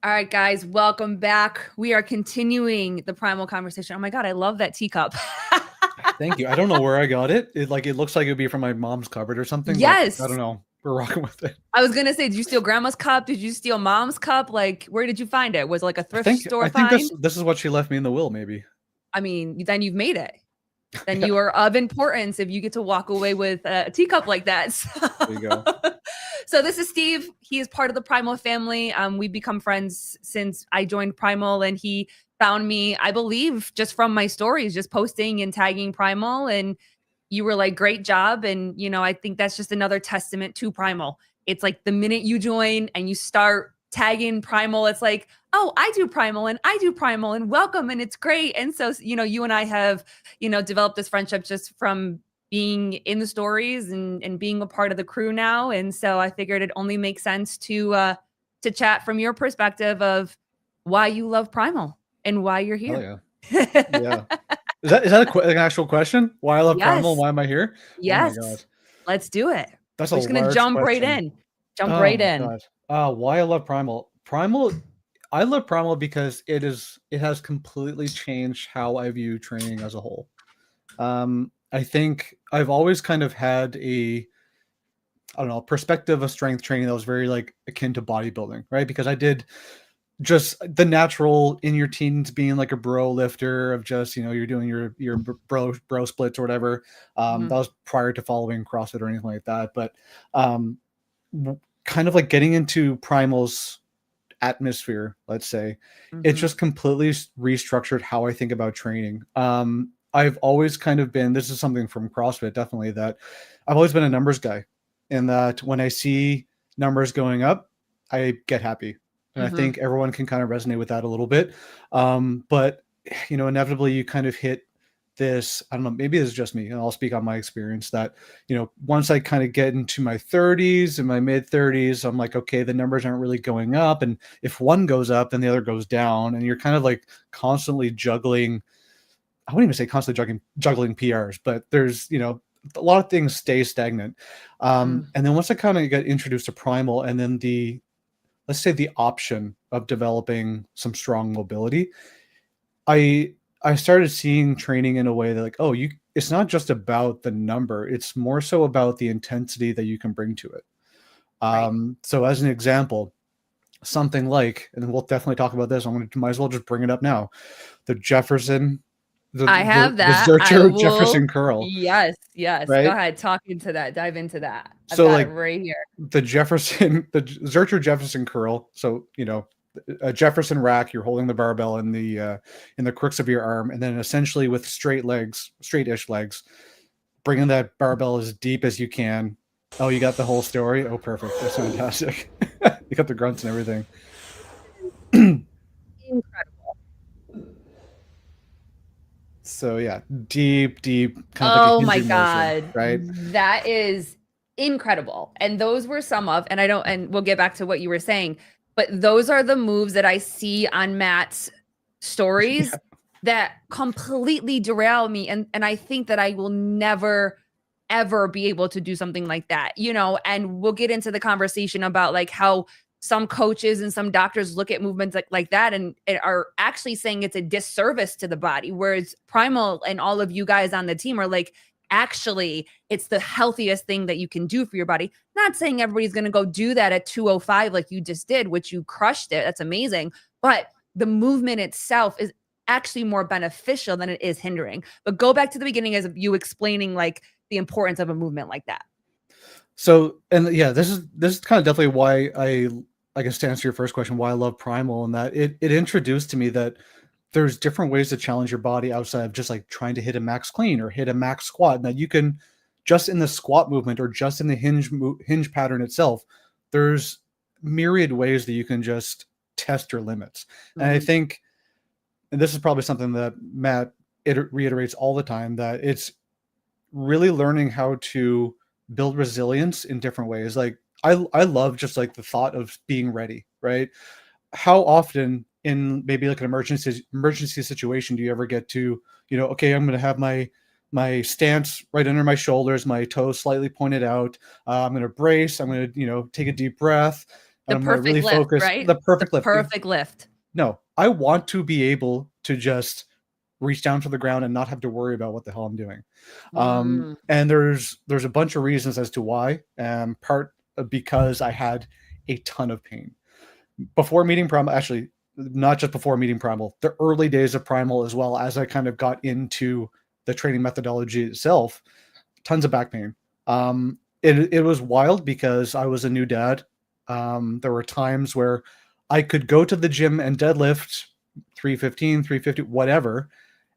All right, guys, welcome back. We are continuing the primal conversation. Oh my God, I love that teacup. Thank you. I don't know where I got it. It looks like it'd be from my mom's cupboard or something, but I don't Yes. know. We're rocking with it. I was going to say, did you steal grandma's cup? Did you steal mom's cup? Like, where did you find it? Was it like a I thrift think store I think find? this is what she left me in the will, maybe. I mean, then you've made it. Then Yeah, you are of importance if you get to walk away with a teacup like that. there you go. So this is Steve. He is part of the Primal family. We've become friends since I joined Primal, and he found me, I believe, just from my stories, just posting and tagging Primal. And you were like, great job. And, I think that's just another testament to Primal. It's like the minute you join and you start tagging Primal, it's like, oh, I do Primal and welcome. And it's great. And so, you and I have, developed this friendship just from being in the stories and being a part of the crew now. And so I figured it only makes sense to chat from your perspective of why you love Primal and why you're Hell here. yeah. Yeah. Is that an actual question? Why I love Primal? Yes. Why am I here? Oh my Yes. god. Let's do it. That's a We're just gonna large jump right question. in. Jump Oh right my in. god. Why I love Primal. I love Primal because it has completely changed how I view training as a whole. I think I've always kind of had I don't know, perspective of strength training that was very like akin to bodybuilding, right? Because I did just the natural in your teens being like a bro lifter of just, you're doing your bro splits or whatever. Mhm, That was prior to following CrossFit or anything like that. But um, kind of like getting into Primal's atmosphere, let's say, it mhm. just completely restructured how I think about training. I've always kind of been, this is something from CrossFit, definitely, that I've always been a numbers guy, and that when I see numbers going up, I get happy. And I Mhm. think everyone can kind of resonate with that a little bit. But, inevitably you kind of hit this, I don't know, maybe it's just me, and I'll speak on my experience that, once I kind of get into my 30s and my mid 30s, I'm like, okay, the numbers aren't really going up. And if one goes up, then the other goes down. And you're kind of like constantly juggling. I wouldn't even say constantly juggling PRs, but there's, a lot of things stay stagnant. Mm. And then once I kind of get introduced to Primal, and then let's say the option of developing some strong mobility, I I started seeing training in a way that, like, oh, it's not just about the number, it's more so about the intensity that you can bring to it. Right. So as an example, something like, and then we'll definitely talk about this, might as well just bring it up now. The Jefferson, I have the that. I Zercher will. Jefferson curl, Yes, yes. Go right? ahead. Talk into that. Dive into that. I've So got it like right here. the Zercher Jefferson curl. So, a Jefferson rack, you're holding the barbell in the crooks of your arm, and then essentially with straight-ish legs, bringing that barbell as deep as you can. Oh, you got the whole story. Oh, perfect. That's fantastic. You got the grunts and everything. Incredible. So yeah, deep, kind of like a Oh my hinging motion, God. right? That is incredible. And those were some of, and we'll get back to what you were saying, but those are the moves that I see on Matt's Yeah. stories that completely derail me. And I think that I will never, ever be able to do something like that, and we'll get into the conversation about like how some coaches and some doctors look at movements like that and are actually saying it's a disservice to the body. Whereas Primal and all of you guys on the team are like, actually, it's the healthiest thing that you can do for your body. Not saying everybody's going to go do that at 205 like you just did, which you crushed it. That's amazing. But the movement itself is actually more beneficial than it is hindering. But go back to the beginning as you explaining like the importance of a movement like that. So, and yeah, this is kind of definitely why I guess to answer your first question, why I love Primal, and that it introduced to me that there's different ways to challenge your body outside of just like trying to hit a max clean or hit a max squat. And that you can, just in the squat movement or just in the hinge pattern itself, there's myriad ways that you can just test your limits. And I Mhm. think, and this is probably something that Matt reiterates all the time, that it's really learning how to build resilience in different ways. Like I love just like the thought of being ready, right? How often in maybe like an emergency situation do you ever get to, okay, I'm going to have my stance right under my shoulders, my toes slightly pointed out. I'm going to brace. I'm going to, take a deep breath. The I'm gonna perfect really lift, focus right? the The perfect lift. perfect lift. No, I want to be able to just reach down to the ground and not have to worry about what the hell I'm doing. Mm. And there's a bunch of reasons as to why. Part because I had a ton of pain before meeting Primal. Actually, not just before meeting Primal, the early days of Primal, as well as I kind of got into the training methodology itself. Tons of back pain. It was wild because I was a new dad. There were times where I could go to the gym and deadlift 315, 350, whatever,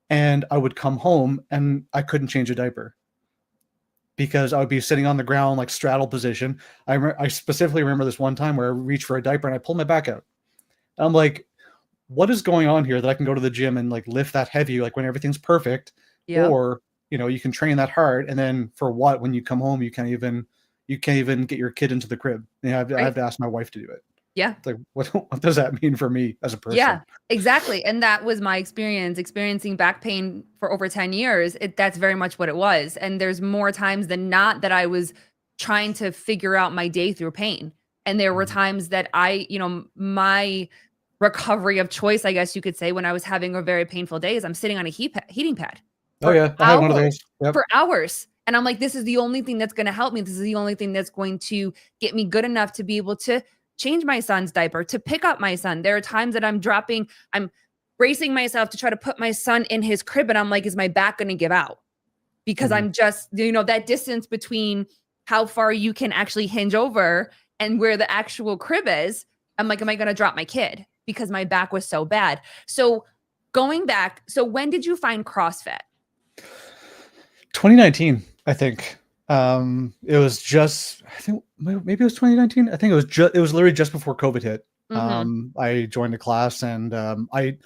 and I would come home and I couldn't change a diaper because I would be sitting on the ground like straddle position. I specifically remember this one time where I reached for a diaper and I pulled my back out. And I'm like, what is going on here that I can go to the gym and like lift that heavy like when everything's perfect, Yep. or you can train that hard, and then for what when you come home you can't even get your kid into the crib. I have Right. to ask my wife to do it. Yeah. It's like what does that mean for me as a person? Yeah, exactly. And that was my experience experiencing back pain for over 10 years. That's very much what it was. And there's more times than not that I was trying to figure out my day through pain. And there were times that my recovery of choice, I guess you could say, when I was having a very painful day is I'm sitting on a heating pad Oh yeah, I had one of those. Yep. for hours. And I'm like, this is the only thing that's going to help me. This is the only thing that's going to get me good enough to be able to change my son's diaper, to pick up my son. There are times that I'm bracing myself to try to put my son in his crib. And I'm like, is my back going to give out? Because I'm just, that distance between how far you can actually hinge over and where the actual crib is. I'm like, am I going to drop my kid? Because my back was so bad. So going back, so when did you find CrossFit? 2019, I think. It was just, I think maybe it was 2019. I think it was literally just before COVID hit. I joined a class and I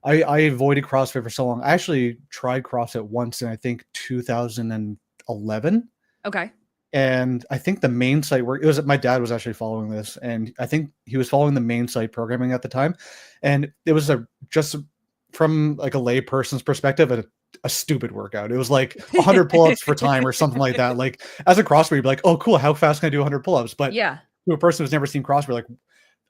avoided CrossFit for so long. I actually tried CrossFit once in I think 2011. Okay. And I think the main site my dad was actually following this, and I think he was following the main site programming at the time. And it was just from like a lay person's perspective, a stupid workout. It was like 100 pull-ups for time or something like that. Like as a CrossFit, you'd be like, oh cool, how fast can I do 100 pull-ups? But yeah, to a person who's never seen CrossFit, like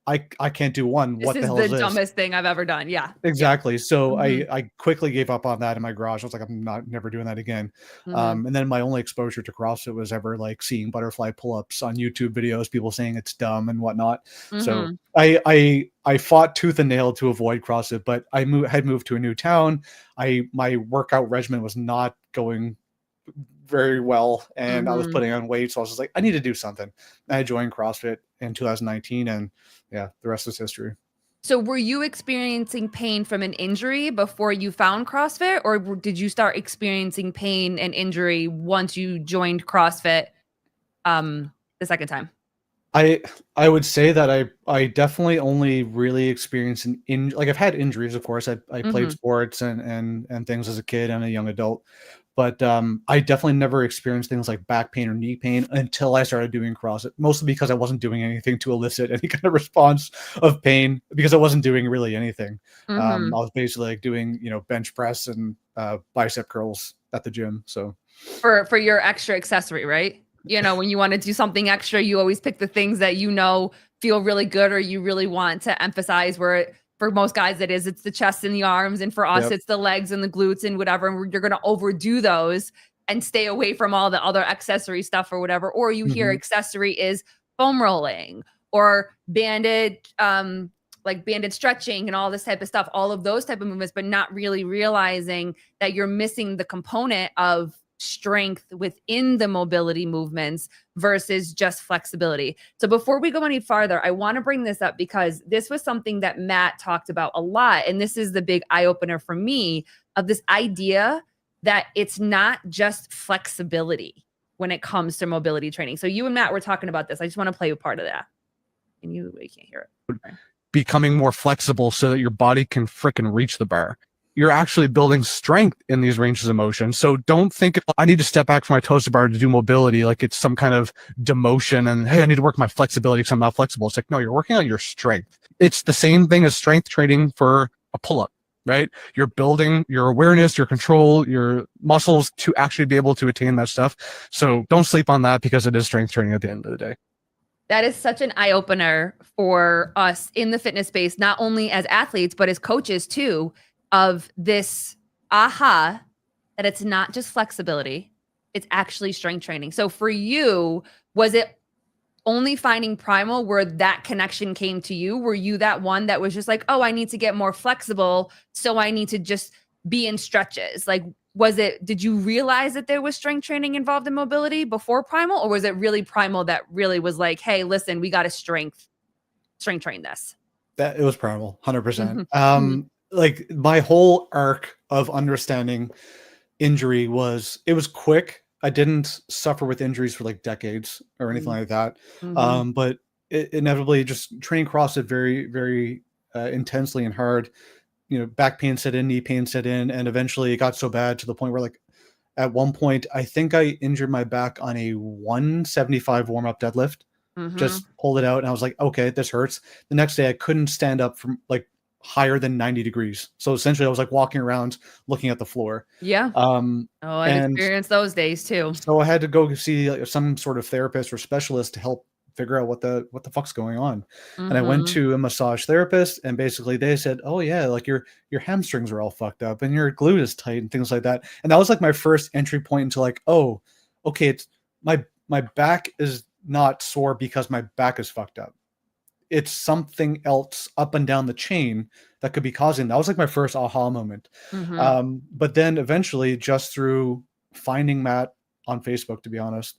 I can't do one. What the hell is this? This is the dumbest thing I've ever done. Yeah. Exactly. So I quickly gave up on that in my garage. I was like, I'm never doing that again. And then my only exposure to CrossFit was ever like seeing butterfly pull-ups on YouTube videos, people saying it's dumb and whatnot. So I fought tooth and nail to avoid CrossFit, but I had moved to a new town. My workout regimen was not going very well, and I was putting on weight, so I was just like, I need to do something. And I joined CrossFit in 2019, and yeah, the rest is history. So were you experiencing pain from an injury before you found CrossFit, or did you start experiencing pain and injury once you joined CrossFit the second time? I would say that I definitely only really experienced like I've had injuries, of course. I played sports and things as a kid and a young adult. But I definitely never experienced things like back pain or knee pain until I started doing CrossFit, mostly because I wasn't doing anything to elicit any kind of response of pain, because I wasn't doing really anything. I was basically like doing, bench press and bicep curls at the gym. So for your extra accessory, right? When you want to do something extra, you always pick the things that feel really good, or you really want to emphasize. Where for most guys it's the chest and the arms, and for us it's the legs and the glutes and whatever, and you're going to overdo those and stay away from all the other accessory stuff or whatever. Or you hear accessory is foam rolling or banded stretching and all this type of stuff, all of those type of movements, but not really realizing that you're missing the component of strength within the mobility movements versus just flexibility. So before we go any farther, I want to bring this up because this was something that Matt talked about a lot. And this is the big eye opener for me of this idea that it's not just flexibility when it comes to mobility training. So you and Matt were talking about this. I just want to play a part of that. And you can't hear it. Becoming more flexible so that your body can frickin' reach the bar. You're actually building strength in these ranges of motion. So don't think I need to step back from my toaster bar to do mobility like it's some kind of demotion and hey, I need to work my flexibility because I'm not flexible. It's like, no, you're working on your strength. It's the same thing as strength training for a pull-up, right? You're building your awareness, your control, your muscles to actually be able to attain that stuff. So don't sleep on that because it is strength training at the end of the day. That is such an eye opener for us in the fitness space, not only as athletes, but as coaches too, of this aha that it's not just flexibility, it's actually strength training. So for you, was it only finding Primal where that connection came to you? Were you that one that was just like, oh, I need to get more flexible, so I need to just be in stretches? Like, did you realize that there was strength training involved in mobility before Primal, or was it really Primal that really was like, hey, listen, we got to strength train this? That it was Primal, 100%. Mhm. Like my whole arc of understanding injury was quick. I didn't suffer with injuries for like decades or anything Mhm. like that. Mhm. But inevitably just training CrossFit very, very intensely and hard, back pain set in, knee pain set in, and eventually it got so bad to the point where like at one point I think I injured my back on a 175 warm-up deadlift. Mhm. Just pulled it out and I was like, okay, this hurts. The next day I couldn't stand up from like higher than 90 degrees. So essentially I was like walking around looking at the floor. Yeah. Um, Oh, I've and experienced those days too. so I had to go see like, some sort of therapist or specialist to help figure out what the fuck's going on. And I went Mhm. to a massage therapist, and basically they said, "Oh yeah, like your hamstrings are all fucked up, and your glute is tight, and things like that." And that was like my first entry point into like, oh, okay, it's my back is not sore because my back is fucked up. It's something else up and down the chain that could be causing. That was like my first aha moment. Mhm. But then eventually, just through finding Matt on Facebook, to be honest,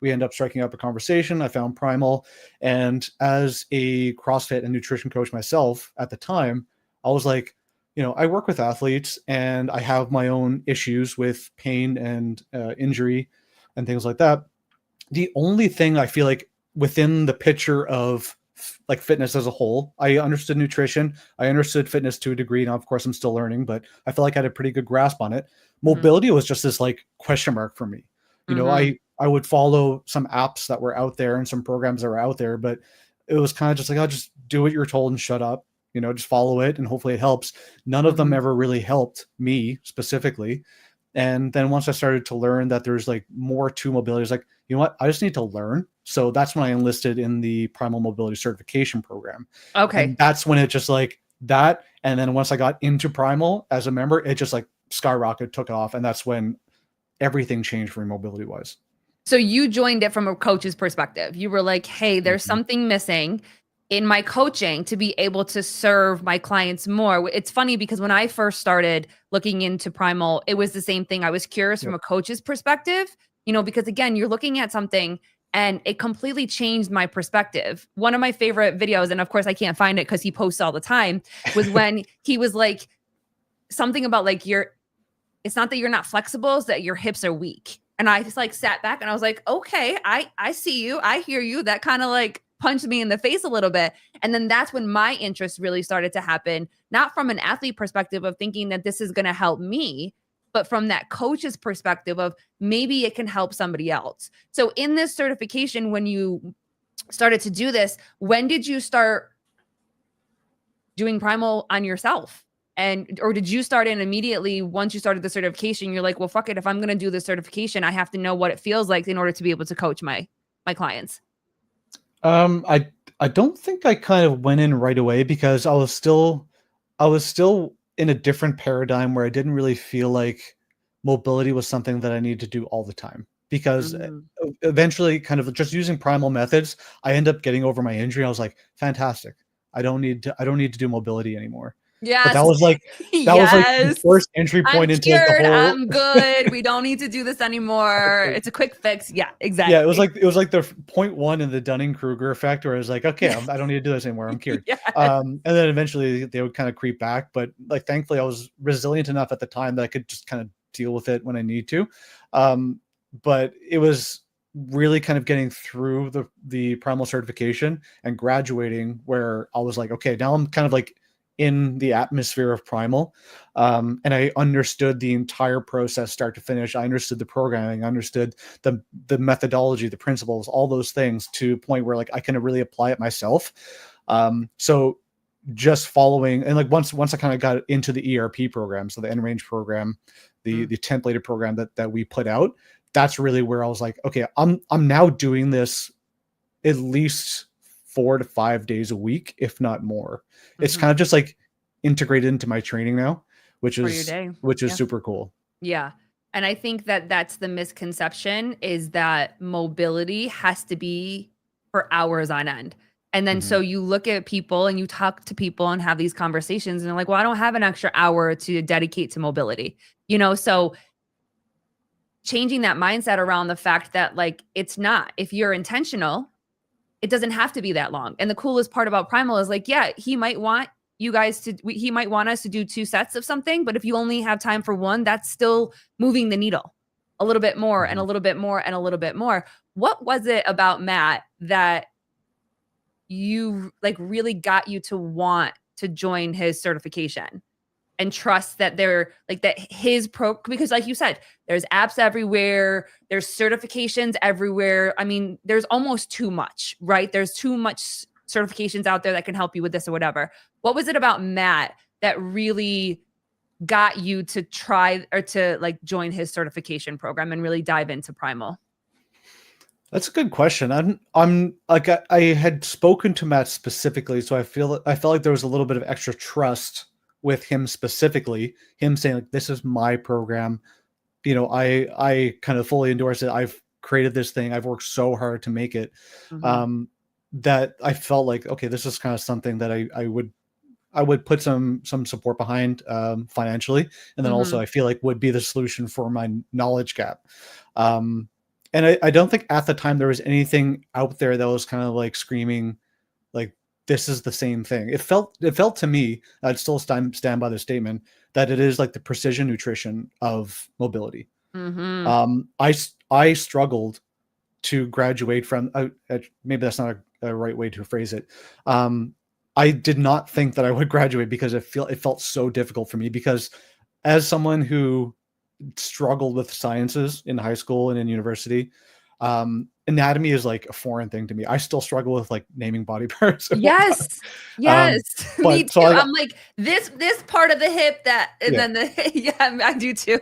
we end up striking up a conversation. I found Primal, and as a CrossFit and nutrition coach myself at the time, I was like, I work with athletes, and I have my own issues with pain and injury and things like that. The only thing I feel like within the picture of like fitness as a whole, I understood nutrition. I understood fitness to a degree. Now, of course, I'm still learning, but I feel like I had a pretty good grasp on it. Mhm. Mobility was just this like question mark for me. Mhm. I would follow some apps that were out there and some programs that were out there, but it was kind of just like, I'll just do what you're told and shut up. Just follow it and hopefully it helps. None of them Mhm. ever really helped me specifically. And then once I started to learn that there's like more to mobility, it's like, you know what? I just need to learn. So that's when I enlisted in the Primal Mobility Certification Program. And Okay. that's when it just like that. And then once I got into Primal as a member, it just like skyrocketed, took off. And that's when everything changed for me mobility wise. So you joined it from a coach's perspective. You were like, "Hey, there's Mhm. something missing in my coaching to be able to serve my clients more." It's funny because when I first started looking into Primal, it was the same thing. I was curious from Yep. a coach's perspective, because again, you're looking at something and it completely changed my perspective. One of my favorite videos, and of course I can't find it because he posts all the time, was when he was like something about like it's not that you're not flexible, it's that your hips are weak. And I just like sat back and I was like, okay, I see you. I hear you. That kind of like punched me in the face a little bit. And then that's when my interest really started to happen, not from an athlete perspective of thinking that this is going to help me, but from that coach's perspective of maybe it can help somebody else. So in this certification, when you started to do this, when did you start doing Primal on yourself? Or did you start in immediately once you started the certification? You're like, well, fuck it. If I'm going to do the certification, I have to know what it feels like in order to be able to coach my clients. I don't think I kind of went in right away because I was still in a different paradigm where I didn't really feel like mobility was something that I needed to do all the time. Because Mhm. eventually, kind of just using primal methods, I end up getting over my injury. I was like, fantastic. I don't need to do mobility anymore. But that Yes. was like the Yes. first entry I'm point into like the cured. whole. I'm good. We don't need to do this anymore. It's a quick fix. Yeah, Yeah, exactly. it was like the point one in the Dunning-Kruger effect where I was like, "Okay, I don't need to do this anymore. I'm cured." Yes. And then eventually they would kind of creep back, but like thankfully I was resilient enough at the time that I could just kind of deal with it when I need to. Um, but it was really kind of getting through the primal certification and graduating where I was like, "Okay, now I'm kind of like in the atmosphere of primal." And I understood the entire process start to finish. I understood the programming, I understood the methodology, the principles, all those things to a point where like I can really apply it myself. So just following and like once I kind of got into the ERP program, so the end range program, the templated program that we put out, that's really where I was like, okay, I'm now doing this at least 4 to 5 days a week, if not more. It's Mhm. kind of just like integrated into my training now, which For your is day. Yeah. super cool. Yeah. And I think that that's the misconception, is that mobility has to be for hours on end. And then so Mhm. you look at people and you talk to people and have these conversations and they're like, well, I don't have an extra hour to dedicate to mobility. So changing that mindset around the fact that, like, it's not, if you're intentional, it doesn't have to be that long. And the coolest part about Primal is, like, yeah, he might want you guys to, he might want us to do 2 sets of something, but if you only have time for 1, that's still moving the needle a little bit more and a Mhm. little bit more and a little bit more. What was it about Matt that you, like, really got you to want to join his certification and trust that they're like that his because, like you said, there's apps everywhere, there's certifications everywhere. I mean, there's almost too much, right? There's too much certifications out there that can help you with this or whatever. What was it about Matt that really got you to try or to, like, join his certification program and really dive into Primal? That's a good question. I'm like, I had spoken to Matt specifically, so I felt like there was a little bit of extra trust with him specifically. Him saying, like, this is my program. I kind of fully endorse it. I've created this thing. I've worked so hard to make it. Mhm. Um, that I felt like, okay, this is kind of something that I would put some support behind, financially, and then also Mhm. I feel like would be the solution for my knowledge gap. Um, and I don't think at the time there was anything out there that was kind of like screaming, like, this is the same thing. It felt to me, I'd still stand by the statement, that it is like the precision nutrition of mobility. Mhm. I struggled to graduate from, maybe that's not a right way to phrase it. Um, I did not think that I would graduate because it felt so difficult for me, because as someone who struggled with sciences in high school and in university, anatomy is like a foreign thing to me. I still struggle with, like, naming body parts and whatnot. Yes. Yes. Um, Me but so too. I I'm like, this part of the hip that, and yeah. then the yeah, I do too.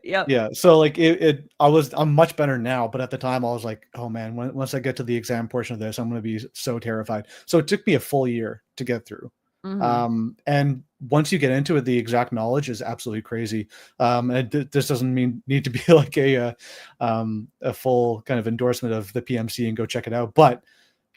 Yep. Yeah, so, like, I'm much better now, but at the time I was like, "Oh, man, once I get to the exam portion of this, I'm gonna be so terrified." So it took me a full year to get through. Mhm. And once you get into it, the exact knowledge is absolutely crazy. And this doesn't need to be like a full kind of endorsement of the PMC and go check it out, but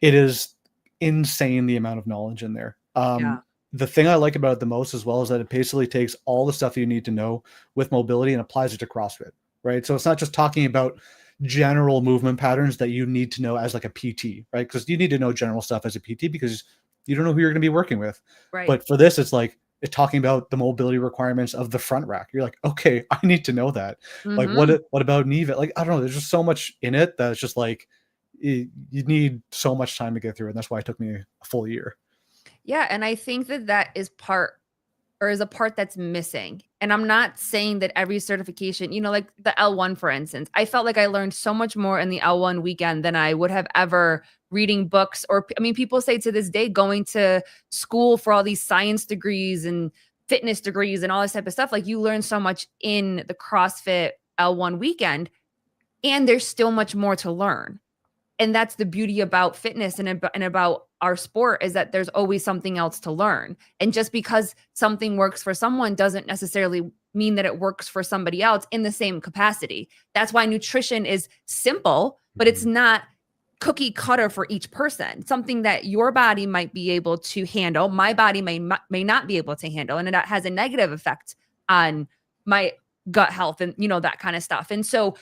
it is insane the amount of knowledge in there. Yeah. The thing I like about it the most as well is that it basically takes all the stuff you need to know with mobility and applies it to CrossFit, right? So it's not just talking about general movement patterns that you need to know as like a PT, right? Because you need to know general stuff as a PT because you don't know who you're going to be working with. Right. But for this, it's like it's talking about the mobility requirements of the front rack. You're like, okay, I need to know that. Like, Mhm. what about knee? Like, I don't know. There's just so much in it that it's just like you need so much time to get through it. And that's why it took me a full year. Yeah, and I think that that is part, or is a part that's missing. And I'm not saying that every certification, like the L1, for instance, I felt like I learned so much more in the L1 weekend than I would have ever reading books. Or, I mean, people say to this day, going to school for all these science degrees and fitness degrees and all this type of stuff, like, you learn so much in the CrossFit L1 weekend, and there's still much more to learn. And that's the beauty about fitness and about our sport, is that there's always something else to learn. And just because something works for someone doesn't necessarily mean that it works for somebody else in the same capacity. That's why nutrition is simple, but it's Mhm. not cookie cutter for each person. Something that your body might be able to handle, my body may not be able to handle, and it has a negative effect on my gut health and that kind of stuff. And so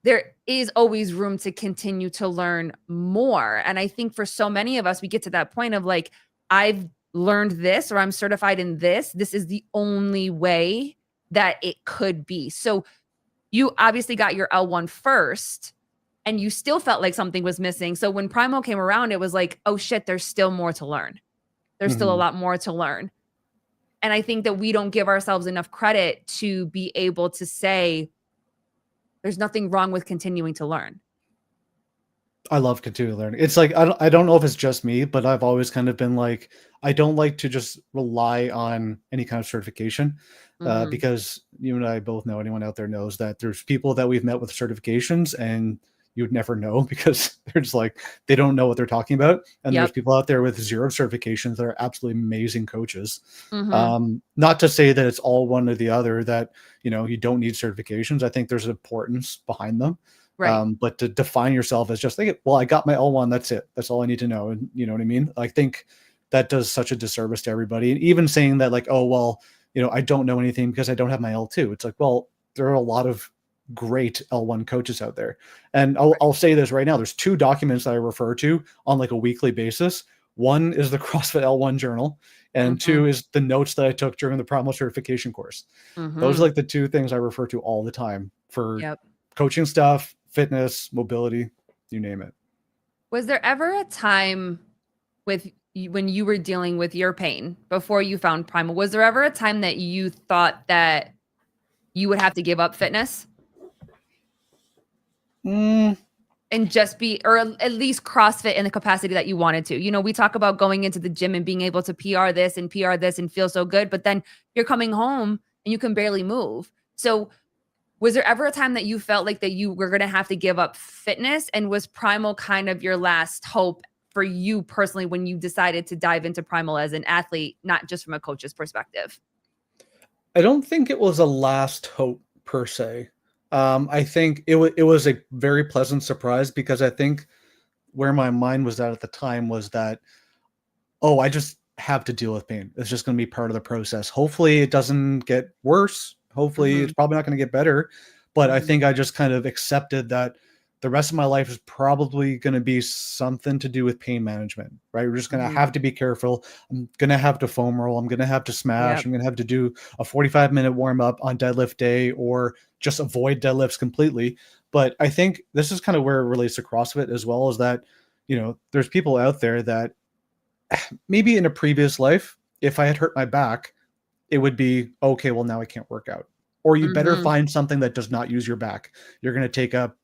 there is always room to continue to learn more. And I think for so many of us, we get to that point of, like, I've learned this, or I'm certified in this. This is the only way that it could be. So you obviously got your L1 first, and you still felt like something was missing. So when Primal came around, it was like, oh shit, there's still more to learn. There's still a Mhm. lot more to learn. And I think that we don't give ourselves enough credit to be able to say, there's nothing wrong with continuing to learn. I love continuing learning. It's like I don't know if it's just me, but I've always kind of been like, I don't like to just rely on any kind of certification, Mhm. because you and I both know, anyone out there knows that there's people that we've met with certifications, and you would never know because they're just like, they don't know what they're talking about. And there's Yep. people out there with 0 certifications that are absolutely amazing coaches. Mhm. Not to say that it's all one or the other, that, you know, you don't need certifications. I think there's importance behind them. Right. But to define yourself as just like, well, I got my L1, that's it. That's all I need to know. And you know what I mean? I think that does such a disservice to everybody. And even saying that like, oh, well, you know, I don't know anything because I don't have my L2. It's like, well, there are a lot of great L1 coaches out there. And I'll say this right now. There's 2 documents that I refer to on like a weekly basis. One is the CrossFit L1 journal, and 2 is the notes that I took during the Primal certification course. Those are like the 2 things I refer to all the time for Yep. coaching stuff, fitness, mobility, you name it. Was there ever a time when you were dealing with your pain before you found Primal? Was there ever a time that you thought that you would have to give up fitness and just be, or at least CrossFit in the capacity that you wanted to? You know, we talk about going into the gym and being able to PR this and feel so good, but then you're coming home and you can barely move. So was there ever a time that you felt like that you were going to have to give up fitness, and was Primal kind of your last hope for you personally when you decided to dive into Primal as an athlete, not just from a coach's perspective? I don't think it was a last hope per se. I think it was a very pleasant surprise, because I think where my mind was at the time was that, oh, I just have to deal with pain. It's just going to be part of the process. Hopefully it doesn't get worse. Hopefully it's probably not going to get better. But I think I just kind of accepted that the rest of my life is probably going to be something to do with pain management, right? We're just going to have to be careful. I'm going to have to foam roll. I'm going to have to smash. I'm going to have to do a 45-minute warm up on deadlift day, or just avoid deadlifts completely. But I think this is kind of where it relates to CrossFit as well, is that, you know, there's people out there that maybe in a previous life, if I had hurt my back, it would be, okay, well, now I can't work out. Or you better find something that does not use your back. You're going to take up,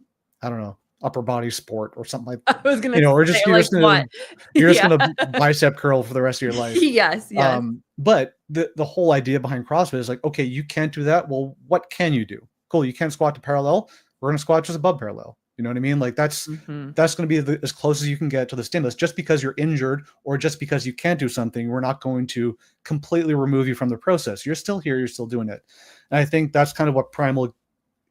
I don't know, upper body sport or something like that. I was gonna, you know, or just you're like, just gonna what? you're just gonna bicep curl for the rest of your life. Yes. But the whole idea behind CrossFit is like, okay, you can't do that. Well, what can you do? Cool, you can't squat to parallel. We're gonna squat just above parallel. You know what I mean? Like that's going to be as close as you can get to the stimulus. Just because you're injured or just because you can't do something, we're not going to completely remove you from the process. You're still here. You're still doing it. And I think that's kind of what Primal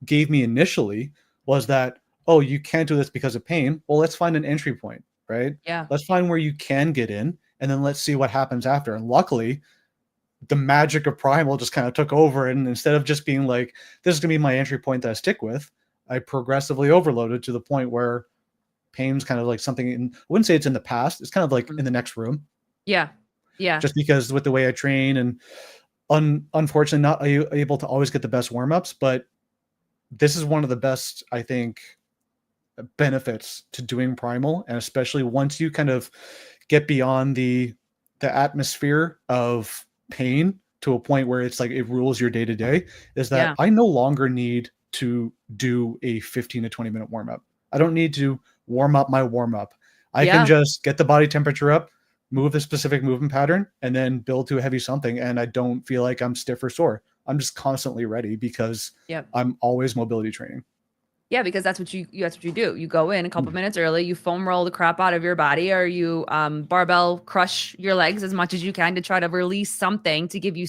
gave me initially, was that, oh, you can't do this because of pain. Well, let's find an entry point, right? Yeah. Let's find where you can get in, and then let's see what happens after. And luckily, the magic of Primal just kind of took over. And instead of just being like, this is going to be my entry point that I stick with, I progressively overloaded to the point where pain's kind of like something I wouldn't say it's in the past. It's kind of like in the next room. Yeah. Yeah. Just because with the way I train, and unfortunately not able to always get the best warm-ups, but this is one of the best, I think, benefits to doing Primal. And especially once you kind of get beyond the atmosphere of pain to a point where it's like it rules your day to day, is that I no longer need to do a 15 to 20 minute warm up. I don't need to warm up my warm up. I can just get the body temperature up, move the specific movement pattern, and then build to a heavy something. And I don't feel like I'm stiff or sore. I'm just constantly ready because I'm always mobility training. Yeah, because that's what you do. You go in a couple minutes early, you foam roll the crap out of your body, or you barbell crush your legs as much as you can to try to release something, to give you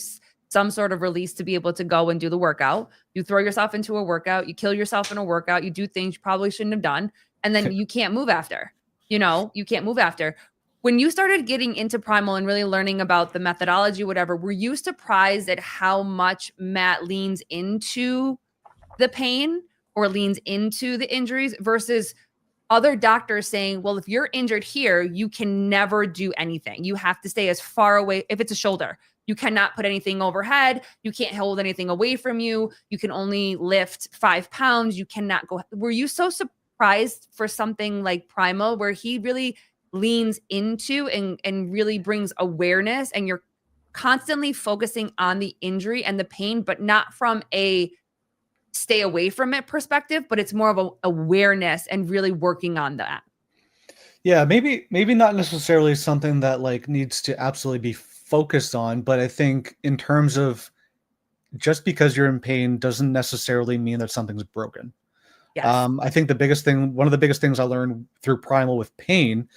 some sort of release to be able to go and do the workout. You throw yourself into a workout, you kill yourself in a workout, you do things you probably shouldn't have done, and then you can't move after. You know, you can't move after. When you started getting into Primal and really learning about the methodology, whatever, were you surprised at how much Matt leans into the pain or leans into the injuries versus other doctors saying, well, if you're injured here, you can never do anything. You have to stay as far away. If it's a shoulder, you cannot put anything overhead. You can't hold anything away from you. You can only lift 5 pounds. You cannot go. Were you so surprised for something like Primal, where he really leans into and really brings awareness, and you're constantly focusing on the injury and the pain, but not from a stay away from it perspective, but it's more of a awareness and really working on that? Yeah, maybe not necessarily something that like needs to absolutely be focused on, but I think in terms of just because you're in pain doesn't necessarily mean that something's broken. Yes. I think one of the biggest things I learned through Primal with pain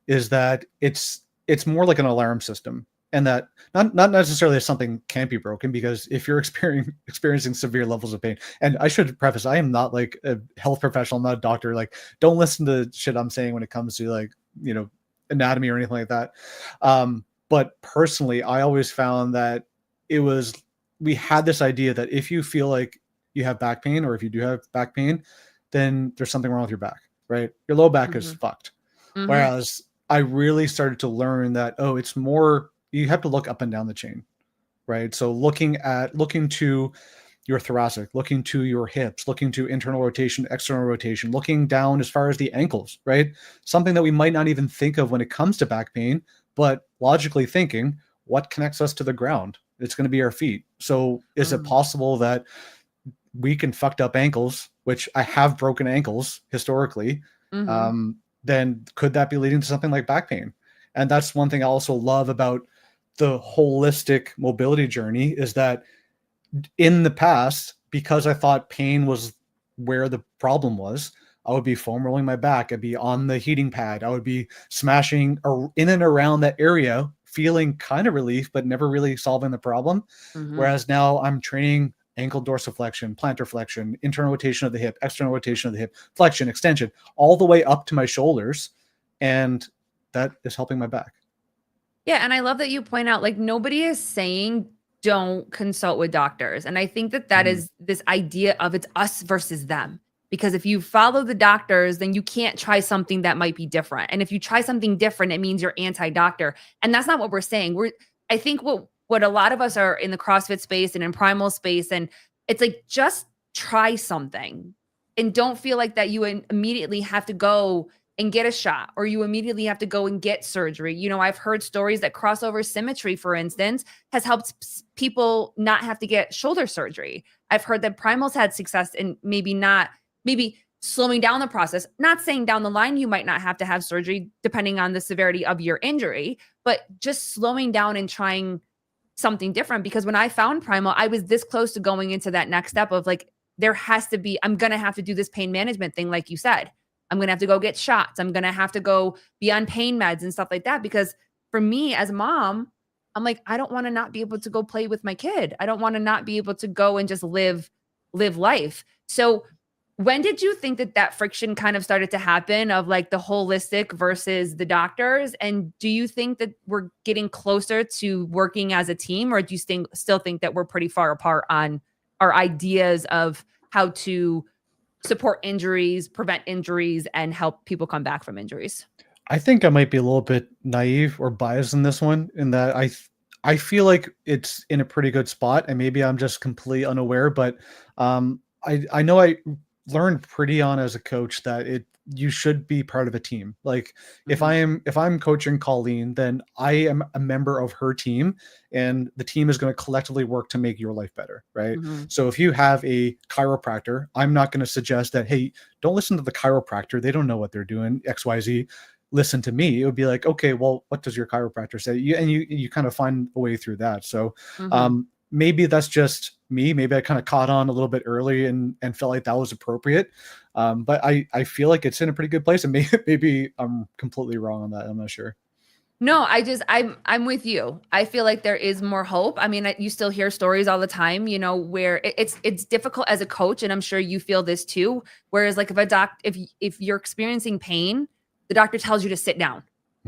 is that it's more like an alarm system, and that not necessarily something can't be broken, because if you're experiencing severe levels of pain, and I should preface, I am not like a health professional, I'm not a doctor, like don't listen to shit I'm saying when it comes to like, you know, anatomy or anything like that. But personally, I always found that we had this idea that if you feel like you have back pain, or if you do have back pain, then there's something wrong with your back, right? Your low back is fucked. Mhm. Whereas I really started to learn that, it's more, you have to look up and down the chain, right? So looking to your thoracic, looking to your hips, looking to internal rotation, external rotation, looking down as far as the ankles, right? Something that we might not even think of when it comes to back pain, but logically thinking, what connects us to the ground? It's going to be our feet. So is it possible that weak and fucked up ankles, which I have broken ankles historically, then could that be leading to something like back pain? And that's one thing I also love about the holistic mobility journey, is that in the past, because I thought pain was where the problem was, I would be foam rolling my back, I'd be on the heating pad, I would be smashing in and around that area, feeling kind of relief, but never really solving the problem. Whereas now I'm training ankle dorsiflexion, plantar flexion, internal rotation of the hip, external rotation of the hip, flexion, extension, all the way up to my shoulders. And that is helping my back. Yeah. And I love that you point out, like, nobody is saying don't consult with doctors. And I think that is this idea of it's us versus them. Because if you follow the doctors, then you can't try something that might be different. And if you try something different, it means you're anti-doctor. And that's not what we're saying. I think what a lot of us are in the CrossFit space and in primal space, and it's like, just try something and don't feel like that you immediately have to go and get a shot, or you immediately have to go and get surgery. You know, I've heard stories that crossover symmetry, for instance, has helped people not have to get shoulder surgery. I've heard that Primal's had success in maybe slowing down the process, not saying down the line you might not have to have surgery depending on the severity of your injury, but just slowing down and trying something different. Because when I found Primal, I was this close to going into that next step of like, I'm going to have to do this pain management thing. Like you said, I'm going to have to go get shots. I'm going to have to go be on pain meds and stuff like that. Because for me as a mom, I'm like, I don't want to not be able to go play with my kid. I don't want to not be able to go and just live life. So when did you think that friction kind of started to happen of like the holistic versus the doctors? And do you think that we're getting closer to working as a team, or do you still think that we're pretty far apart on our ideas of how to support injuries, prevent injuries, and help people come back from injuries? I think I might be a little bit naive or biased in this one, in that I feel like it's in a pretty good spot, and maybe I'm just completely unaware, but I know I learned pretty on as a coach that you should be part of a team. Like if I'm coaching Colleen, then I am a member of her team, and the team is going to collectively work to make your life better, right? So if you have a chiropractor, I'm not going to suggest that, hey, don't listen to the chiropractor, they don't know what they're doing, XYZ, listen to me. It would be like, okay, well, what does your chiropractor say? You kind of find a way through that. So maybe that's just me. Maybe I kind of caught on a little bit early and felt like that was appropriate. But I feel like it's in a pretty good place, and maybe I'm completely wrong on that. I'm not sure. No, I'm with you. I feel like there is more hope. I mean, you still hear stories all the time, you know, where it's difficult as a coach, and I'm sure you feel this too. Whereas like if you're experiencing pain, the doctor tells you to sit down,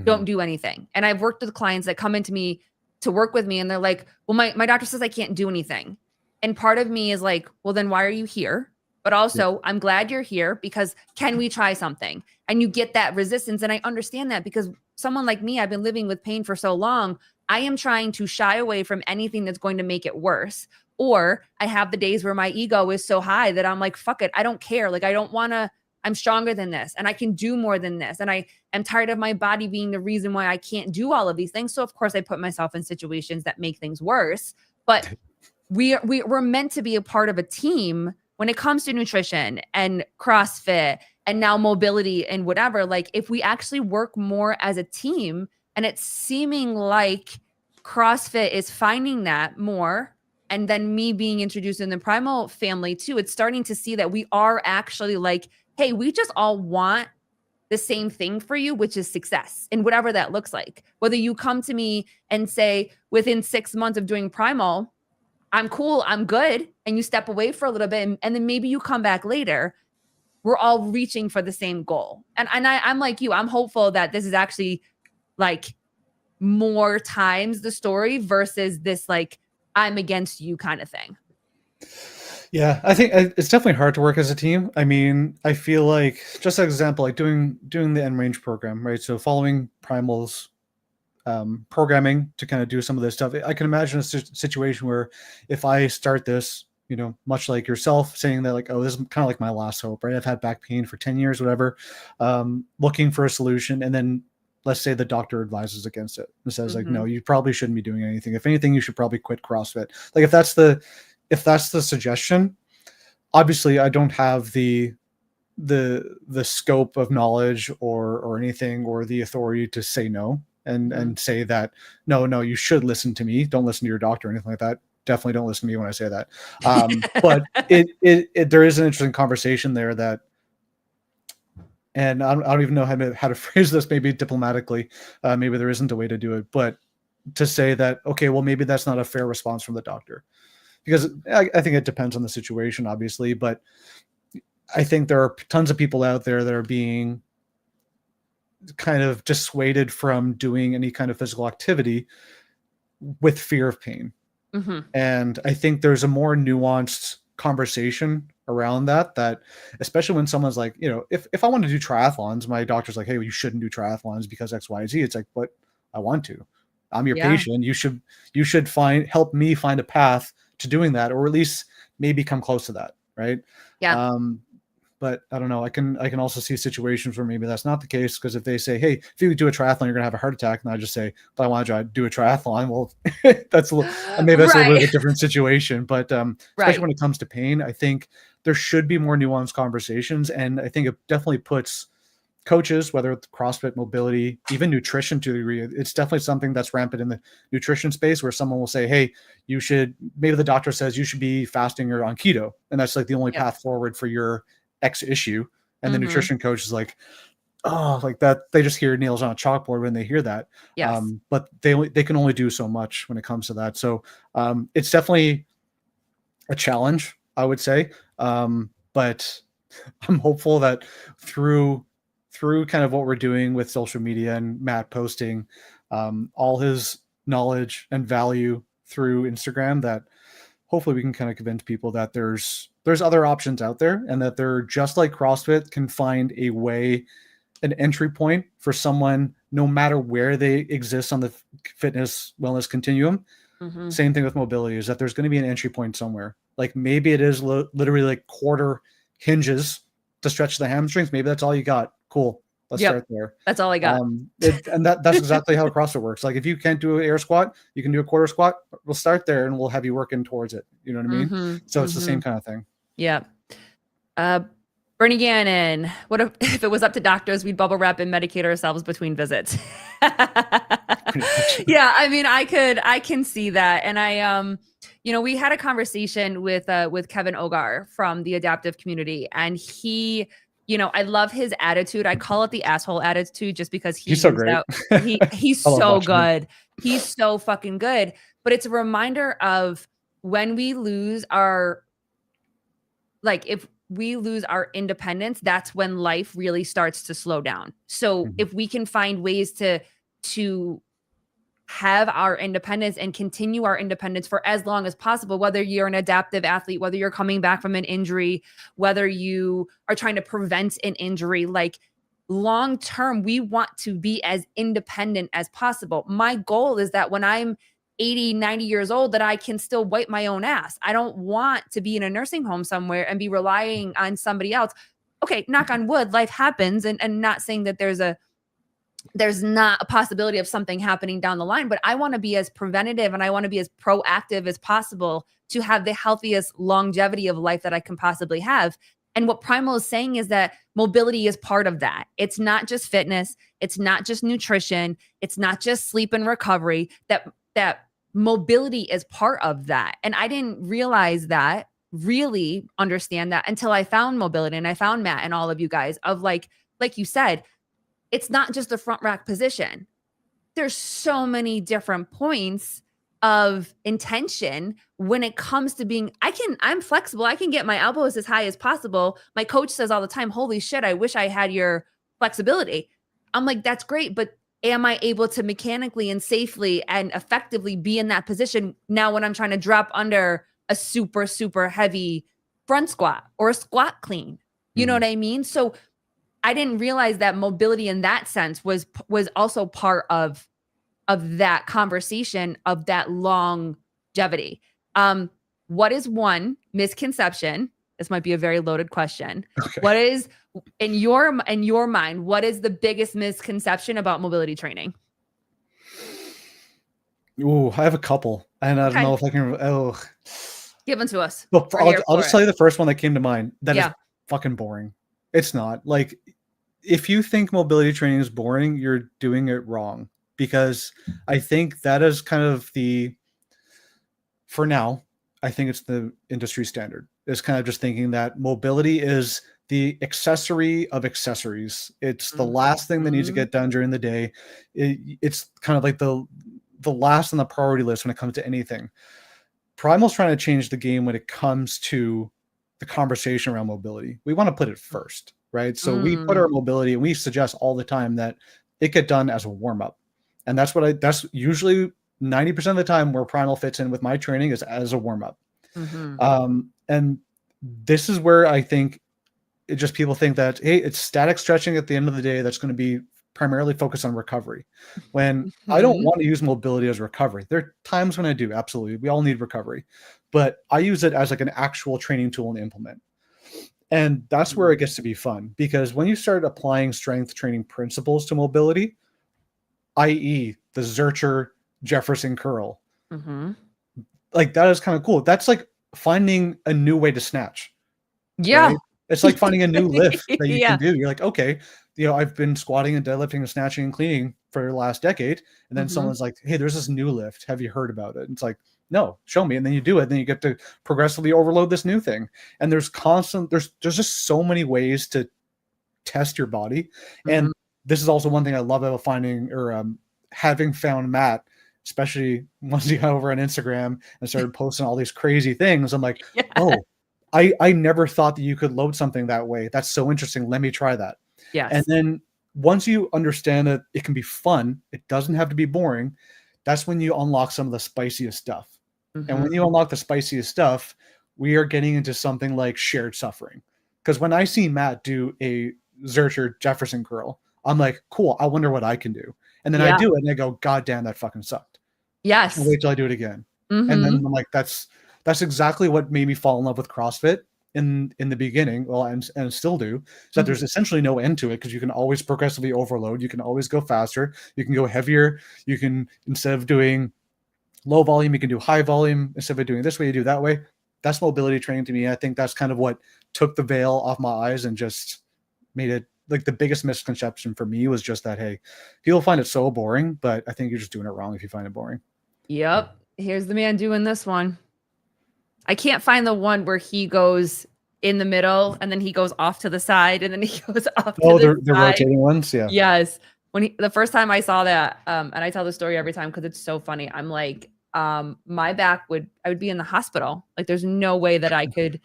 don't do anything. And I've worked with clients that come into me to work with me, and they're like, well, my doctor says I can't do anything. And part of me is like, well, then why are you here? But also, I'm glad you're here, because can we try something? And you get that resistance. And I understand that, because someone like me, I've been living with pain for so long. I am trying to shy away from anything that's going to make it worse. Or I have the days where my ego is so high that I'm like, fuck it, I don't care. Like, I don't want to, I'm stronger than this, and I can do more than this. And I am tired of my body being the reason why I can't do all of these things. So of course I put myself in situations that make things worse. But we're meant to be a part of a team when it comes to nutrition and CrossFit and now mobility and whatever. Like, if we actually work more as a team, and it's seeming like CrossFit is finding that more, and then me being introduced in the Primal family too, it's starting to see that we are actually like, hey, we just all want the same thing for you, which is success in whatever that looks like. Whether you come to me and say within 6 months of doing Primal, I'm cool, I'm good, and you step away for a little bit, and then maybe you come back later, we're all reaching for the same goal. And I'm like you, I'm hopeful that this is actually like more times the story versus this like I'm against you kind of thing. Yeah, I think it's definitely hard to work as a team. I mean, I feel like, just as an example, like doing the end range program, right? So following Primal's programming to kind of do some of this stuff. I can imagine a situation where if I start this, you know, much like yourself saying that like, oh, this is kind of like my last hope, right? I've had back pain for 10 years, whatever, looking for a solution. And then let's say the doctor advises against it and says like, no, you probably shouldn't be doing anything. If anything, you should probably quit CrossFit. Like if that's the suggestion, obviously I don't have the scope of knowledge or anything or the authority to say no and say that no, you should listen to me. Don't listen to your doctor or anything like that. Definitely don't listen to me when I say that. But it there is an interesting conversation there that, and I don't even know how to phrase this, maybe diplomatically, maybe there isn't a way to do it, but to say that, okay, well, maybe that's not a fair response from the doctor, because I think it depends on the situation, obviously, but I think there are tons of people out there that are being kind of dissuaded from doing any kind of physical activity with fear of pain. And I think there's a more nuanced conversation around that, especially when someone's like, you know, if I want to do triathlons, my doctor's like, hey, well, you shouldn't do triathlons because X, Y, Z. It's like, but I want to. I'm your patient. You should help me find a path to doing that, or at least maybe come close to that, right? Yeah. But I don't know. I can also see situations where maybe that's not the case, because if they say, hey, if you do a triathlon, you're gonna have a heart attack, and I just say, but I want to do a triathlon. Well, maybe that's a little bit of a different situation. But especially when it comes to pain, I think there should be more nuanced conversations, and I think it definitely puts coaches, whether it's CrossFit, mobility, even nutrition to a degree, it's definitely something that's rampant in the nutrition space, where someone will say, hey, maybe the doctor says you should be fasting or on keto, and that's like the only path forward for your X issue. And the nutrition coach is like, oh, like that. They just hear nails on a chalkboard when they hear that. Yes. But they can only do so much when it comes to that. So it's definitely a challenge, I would say. But I'm hopeful that through kind of what we're doing with social media and Matt posting all his knowledge and value through Instagram, that hopefully we can kind of convince people that there's other options out there, and that they're just like CrossFit can find a way, an entry point for someone, no matter where they exist on the fitness wellness continuum. Same thing with mobility, is that there's going to be an entry point somewhere. Like maybe it is literally like quarter hinges to stretch the hamstrings. Maybe that's all you got. Cool. Let's start there. That's all I got. And that's exactly how CrossFit works. Like if you can't do an air squat, you can do a quarter squat. We'll start there and we'll have you working towards it. You know what I mean? So it's the same kind of thing. Yeah. Bernie Gannon, what if it was up to doctors, we'd bubble wrap and medicate ourselves between visits? Yeah, I mean, I can see that. And we had a conversation with Kevin Ogar from the adaptive community, and he, I love his attitude. I call it the asshole attitude, just because he's so great. He's so good. He's so fucking good. But it's a reminder of when we lose our, if we lose our independence, that's when life really starts to slow down. So if we can find ways to have our independence and continue our independence for as long as possible, whether you're an adaptive athlete, whether you're coming back from an injury, whether you are trying to prevent an injury, long term, we want to be as independent as possible. My goal is that when I'm 80, 90 years old, that I can still wipe my own ass. I don't want to be in a nursing home somewhere and be relying on somebody else. Okay, knock on wood, life happens, and not saying that there's not a possibility of something happening down the line, but I want to be as preventative and I want to be as proactive as possible to have the healthiest longevity of life that I can possibly have. And what Primal is saying is that mobility is part of that. It's not just fitness. It's not just nutrition. It's not just sleep and recovery. That mobility is part of that. And I didn't realize that, really understand that until I found mobility and I found Matt and all of you guys of like you said, it's not just the front rack position. There's so many different points of intention when it comes to being, I'm flexible. I can get my elbows as high as possible. My coach says all the time, holy shit, I wish I had your flexibility. I'm like, that's great. But am I able to mechanically and safely and effectively be in that position now when I'm trying to drop under a super, super heavy front squat or a squat clean? You know what I mean? So I didn't realize that mobility in that sense was also part of that conversation, of that longevity. What is one misconception? This might be a very loaded question. Okay. What is in your mind, what is the biggest misconception about mobility training? Ooh, I have a couple, and I don't know if I can. Oh, give them to us. Well, I'll just tell you the first one that came to mind. That is fucking boring. It's not. Like, if you think mobility training is boring, you're doing it wrong. Because I think that is kind of for now, I think it's the industry standard. It's kind of just thinking that mobility is the accessory of accessories. It's the last thing that needs to get done during the day. It's kind of like the last on the priority list when it comes to anything. Primal's trying to change the game when it comes to the conversation around mobility. We want to put it first, right? So we put our mobility, and we suggest all the time that it get done as a warm-up. And that's usually 90% of the time where Primal fits in with my training is as a warm-up. And this is where I think people think that, hey, it's static stretching at the end of the day that's going to be primarily focused on recovery. When I don't want to use mobility as recovery. There are times when I do, absolutely. We all need recovery. But I use it as like an actual training tool to implement. And that's where it gets to be fun, because when you start applying strength training principles to mobility, i.e. the Zercher Jefferson curl. Like, that is kind of cool. That's like finding a new way to snatch. Yeah. Right? It's like finding a new lift that you can do. You're like, okay, I've been squatting and deadlifting and snatching and cleaning for the last decade. And then someone's like, hey, there's this new lift. Have you heard about it? And it's like, no, show me. And then you do it. And then you get to progressively overload this new thing. And there's just so many ways to test your body. And this is also one thing I love about finding or having found Matt, especially once he got over on Instagram and started posting all these crazy things. I'm like, oh, I never thought that you could load something that way. That's so interesting. Let me try that. Yes. And then once you understand that it can be fun, it doesn't have to be boring. That's when you unlock some of the spiciest stuff. And when you unlock the spiciest stuff, we are getting into something like shared suffering. Because when I see Matt do a Zercher Jefferson curl, I'm like, cool, I wonder what I can do. And then I do it and I go, God damn, that fucking sucked. Yes. I'll wait till I do it again. And then I'm like, that's exactly what made me fall in love with CrossFit in the beginning. Well, and still do. So that there's essentially no end to it, because you can always progressively overload. You can always go faster. You can go heavier. You can, instead of doing low volume, you can do high volume. Instead of doing this way, you do that way. That's mobility training to me. I think that's kind of what took the veil off my eyes and just made it, like, the biggest misconception for me was just that, hey, people find it so boring, but I think you're just doing it wrong if you find it boring. Yep. Here's the man doing this one. I can't find the one where he goes in the middle and then he goes off to the side and then he goes off to the side. The rotating ones? Yeah. Yes. The first time I saw that, and I tell the story every time because it's so funny. I'm like, my back I would be in the hospital. Like, there's no way that I could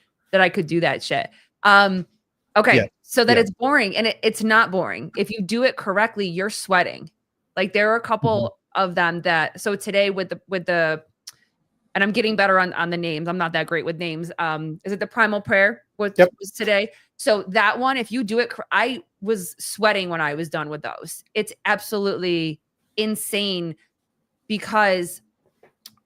do that shit. Okay. Yeah. So that it's boring, and it's not boring. If you do it correctly, you're sweating. Like, there are a couple of them that, so today with the, and I'm getting better on the names. I'm not that great with names. Is it the Primal Prayer? Was today? So that one, if you do it, I was sweating when I was done with those. It's absolutely insane, because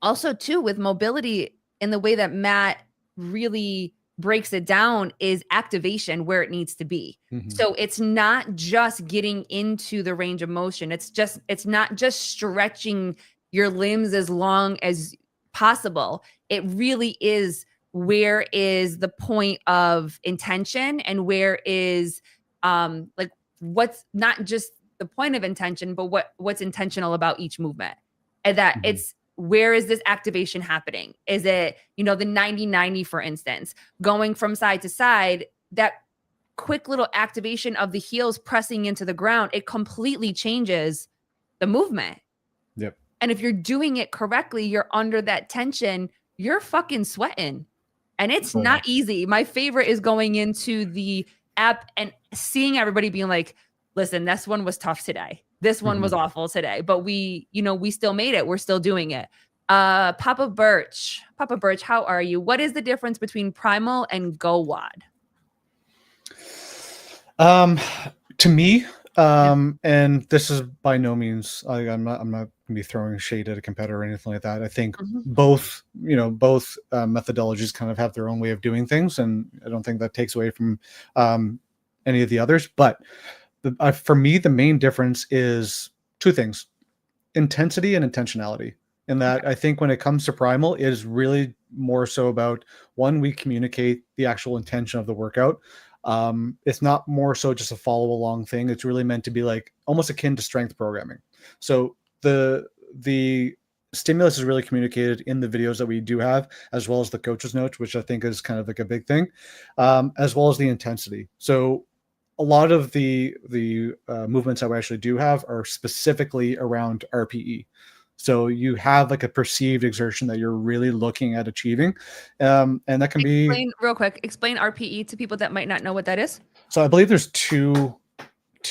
also too with mobility, in the way that Matt really breaks it down is activation where it needs to be. So it's not just getting into the range of motion. It's not just stretching your limbs as long as possible. It really is, where is the point of intention, and where is like, what's not just the point of intention, but what's intentional about each movement. And that where is this activation happening? Is it, the 90-90, for instance, going from side to side, that quick little activation of the heels pressing into the ground, it completely changes the movement. Yep. And if you're doing it correctly, you're under that tension, you're fucking sweating. And it's not easy. My favorite is going into the app and seeing everybody being like, listen, this one was tough today. This one was awful today, but we still made it. We're still doing it. Papa Birch, how are you? What is the difference between Primal and GoWOD? To me, and this is by no means, I'm not gonna be throwing shade at a competitor or anything like that. I think both methodologies kind of have their own way of doing things, and I don't think that takes away from any of the others. But for me, the main difference is two things: intensity and intentionality. In that, I think when it comes to Primal, it is really more so about, one, we communicate the actual intention of the workout. It's not more so just a follow along thing. It's really meant to be like almost akin to strength programming. So the stimulus is really communicated in the videos that we do have, as well as the coach's notes, which I think is kind of like a big thing, as well as the intensity. So a lot of the movements that we actually do have are specifically around RPE. So you have like a perceived exertion that you're really looking at achieving. And that can explain RPE to people that might not know what that is. So I believe there's two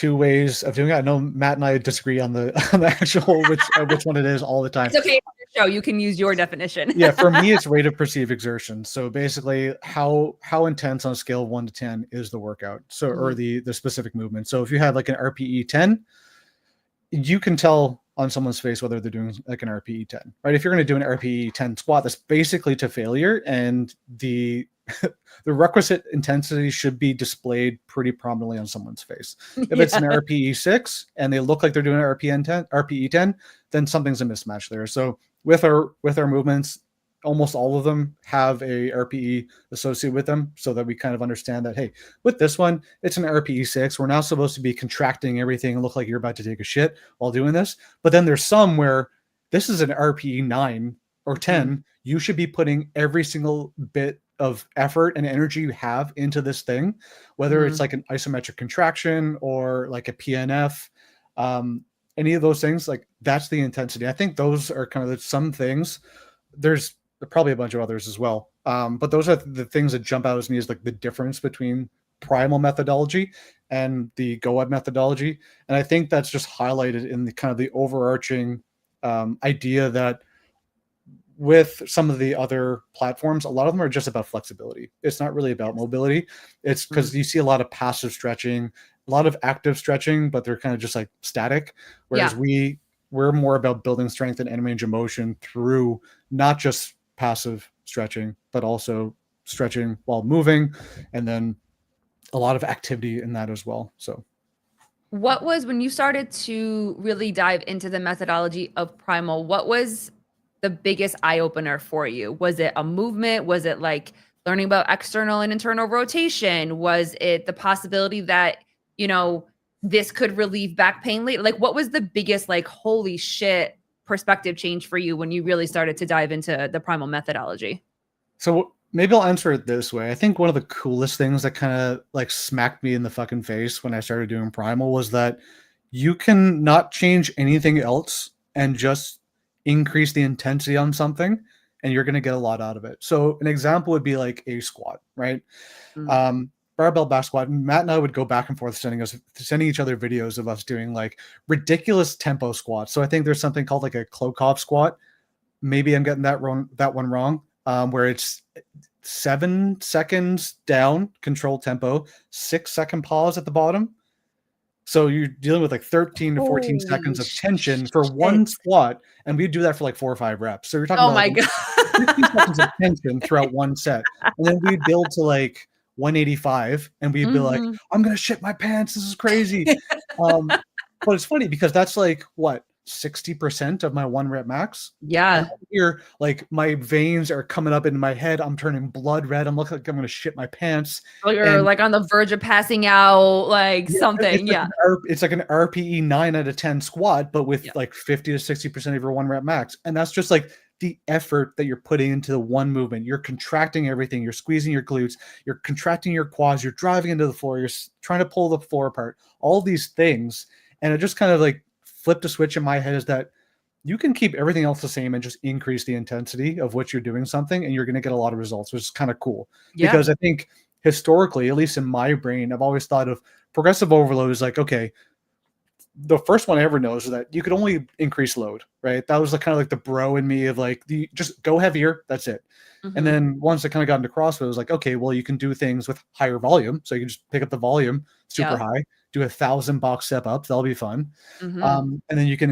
ways of doing it. I know Matt and I disagree on the actual which one it is all the time. It's okay on your show. You can use your definition. Yeah, for me, it's rate of perceived exertion. So basically how intense on a scale of 1 to 10 is the workout. So or the specific movement. So if you have like an RPE 10, you can tell on someone's face whether they're doing like an RPE 10, right? If you're going to do an RPE 10 squat, that's basically to failure, and the requisite intensity should be displayed pretty prominently on someone's face. If it's an RPE 6 and they look like they're doing an RPE 10, then something's a mismatch there. So with our movements, almost all of them have a RPE associated with them, so that we kind of understand that, hey, with this one, it's an RPE 6. We're now supposed to be contracting everything and look like you're about to take a shit while doing this. But then there's some where this is an RPE 9 or 10. You should be putting every single bit of effort and energy you have into this thing, whether it's like an isometric contraction or like a PNF, any of those things, like that's the intensity. I think those are kind of some things. There's probably a bunch of others as well. But those are the things that jump out as me as like the difference between Primal methodology and the GoWOD methodology. And I think that's just highlighted in the kind of the overarching idea that with some of the other platforms, a lot of them are just about flexibility. It's not really about mobility. It's because you see a lot of passive stretching, a lot of active stretching, but they're kind of just like static. Whereas we're more about building strength and range of motion through not just passive stretching, but also stretching while moving, and then a lot of activity in that as well. So what was, when you started to really dive into the methodology of Primal, what was the biggest eye-opener for you? Was it a movement? Was it like learning about external and internal rotation? Was it the possibility that, this could relieve back pain later? Like, what was the biggest, like, holy shit perspective change for you when you really started to dive into the Primal methodology? So maybe I'll answer it this way. I think one of the coolest things that kind of like smacked me in the fucking face when I started doing Primal was that you can not change anything else and just increase the intensity on something, and you're going to get a lot out of it. So an example would be like a squat, right? Barbell back squat. Matt and I would go back and forth sending each other videos of us doing like ridiculous tempo squats. So I think there's something called like a Klokov squat. Maybe I'm getting that one wrong, where it's 7 seconds down, controlled tempo, 6-second pause at the bottom. So you're dealing with like 13 to 14 seconds of tension for one squat, and we do that for like 4 or 5 reps. So you're talking about God, 15 seconds of tension throughout one set, and then we build to like 185, and we'd be like, I'm gonna shit my pants. This is crazy. But it's funny because that's like what 60% of my 1 rep max. Yeah. And here, like my veins are coming up into my head. I'm turning blood red. I'm looking like I'm going to shit my pants. Or you're And like on the verge of passing out, like something. it's like it's like an RPE 9 out of 10 squat, but with like 50 to 60% of your 1 rep max. And that's just like the effort that you're putting into the one movement. You're contracting everything. You're squeezing your glutes. You're contracting your quads. You're driving into the floor. You're trying to pull the floor apart. All these things. And it just kind of like flipped a switch in my head is that you can keep everything else the same and just increase the intensity of what you're doing something, and you're going to get a lot of results, which is kind of cool. Yeah. Because I think historically, at least in my brain, I've always thought of progressive overload as like, okay, the first one I ever knows is that you could only increase load, right? That was the kind of like the bro in me of like, just go heavier. That's it. Mm-hmm. And then once I kind of got into CrossFit, it was like, okay, well, you can do things with higher volume. So you can just pick up the volume super high, do 1,000 box step ups. That'll be fun. Mm-hmm. And then you can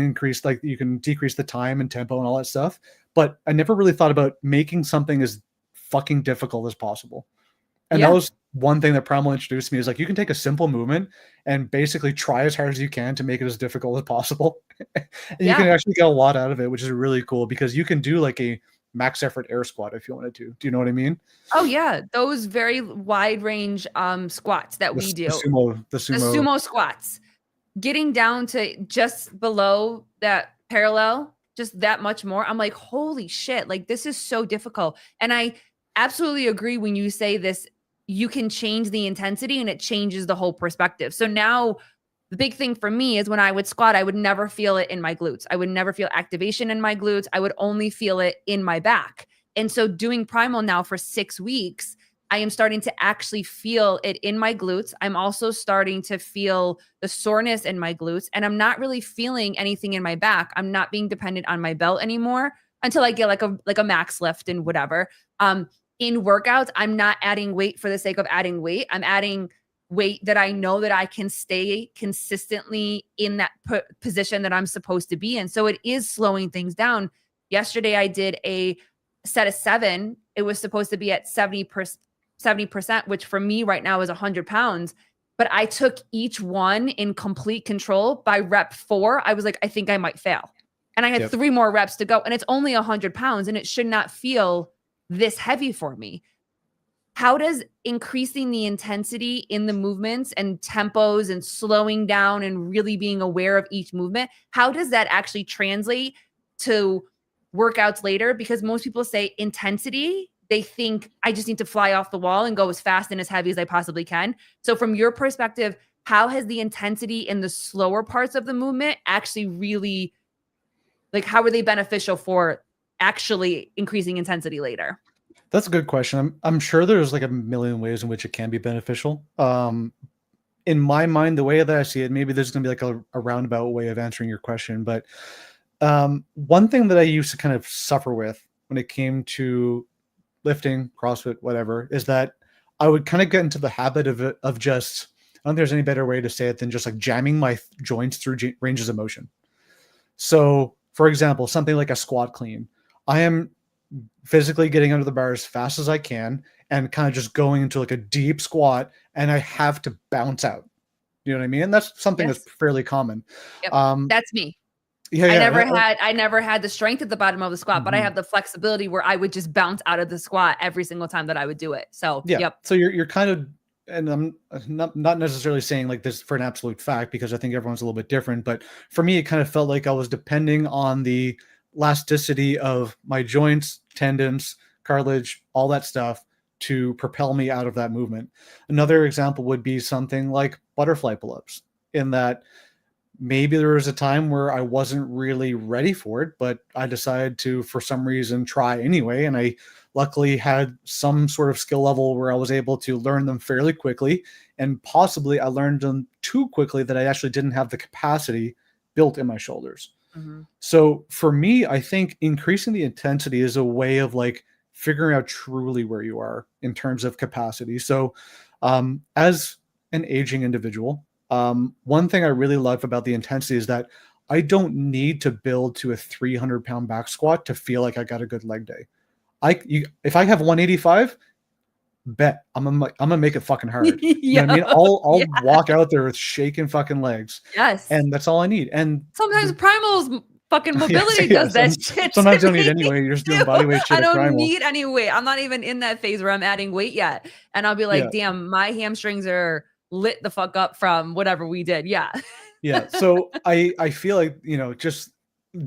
you can decrease the time and tempo and all that stuff. But I never really thought about making something as fucking difficult as possible. And that was one thing that Primal introduced me is like, you can take a simple movement and basically try as hard as you can to make it as difficult as possible. And you can actually get a lot out of it, which is really cool because you can do like a max effort air squat if you wanted to. Do you know what I mean? Oh yeah. Those very wide range squats that we do. The sumo squats. Getting down to just below that parallel, just that much more. I'm like, holy shit, like this is so difficult. And I absolutely agree when you say this, you can change the intensity and it changes the whole perspective. So now the big thing for me is when I would squat, I would never feel it in my glutes. I would never feel activation in my glutes. I would only feel it in my back. And so doing Primal now for 6 weeks, I am starting to actually feel it in my glutes. I'm also starting to feel the soreness in my glutes, and I'm not really feeling anything in my back. I'm not being dependent on my belt anymore until I get like a max lift and whatever. In workouts, I'm not adding weight for the sake of adding weight. I'm adding weight that I know that I can stay consistently in that position that I'm supposed to be in. So it is slowing things down. Yesterday, I did a set of 7. It was supposed to be at 70%, which for me right now is 100 pounds. But I took each one in complete control. By rep 4, I was like, I think I might fail. And I had 3 more reps to go. And it's only 100 pounds and it should not feel this heavy for me. How does increasing the intensity in the movements and tempos and slowing down and really being aware of each movement, how does that actually translate to workouts later? Because most people say intensity, they think I just need to fly off the wall and go as fast and as heavy as I possibly can. So from your perspective, how has the intensity in the slower parts of the movement actually really, like, how are they beneficial for actually increasing intensity later? That's a good question. I'm sure there's like a million ways in which it can be beneficial. In my mind, the way that I see it, maybe there's going to be like a roundabout way of answering your question. But one thing that I used to kind of suffer with when it came to lifting, CrossFit, whatever, is that I would kind of get into the habit of just, I don't think there's any better way to say it than just like jamming my joints through ranges of motion. So for example, something like a squat clean, I am physically getting under the bar as fast as I can and kind of just going into like a deep squat, and I have to bounce out. You know what I mean? And that's something that's fairly common. Yep. That's me. Yeah, I never had the strength at the bottom of the squat, but I have the flexibility where I would just bounce out of the squat every single time that I would do it. So So you're kind of, and I'm not necessarily saying like this for an absolute fact, because I think everyone's a little bit different, but for me, it kind of felt like I was depending on the elasticity of my joints, tendons, cartilage, all that stuff to propel me out of that movement. Another example would be something like butterfly pull-ups, in that maybe there was a time where I wasn't really ready for it, but I decided to, for some reason, try anyway. And I luckily had some sort of skill level where I was able to learn them fairly quickly. And possibly I learned them too quickly that I actually didn't have the capacity built in my shoulders. Mm-hmm. So for me, I think increasing the intensity is a way of like figuring out truly where you are in terms of capacity. So as an aging individual, one thing I really love about the intensity is that I don't need to build to a 300-pound back squat to feel like I got a good leg day. If I have 185, bet I'm gonna make it fucking hard. You know what I mean? Yeah. I'll Yeah. walk out there with shaking fucking legs, Yes. and that's all I need. And Sometimes Primal's fucking mobility yeah, does that shit. sometimes to you don't need me, any weight. You're just doing too. body weight shit I at don't Primal. need any weight. I'm not even in that phase where I'm adding weight yet. And I'll be like, Yeah. damn, my hamstrings are lit the fuck up from whatever we did. Yeah. Yeah. So I feel like, you know, just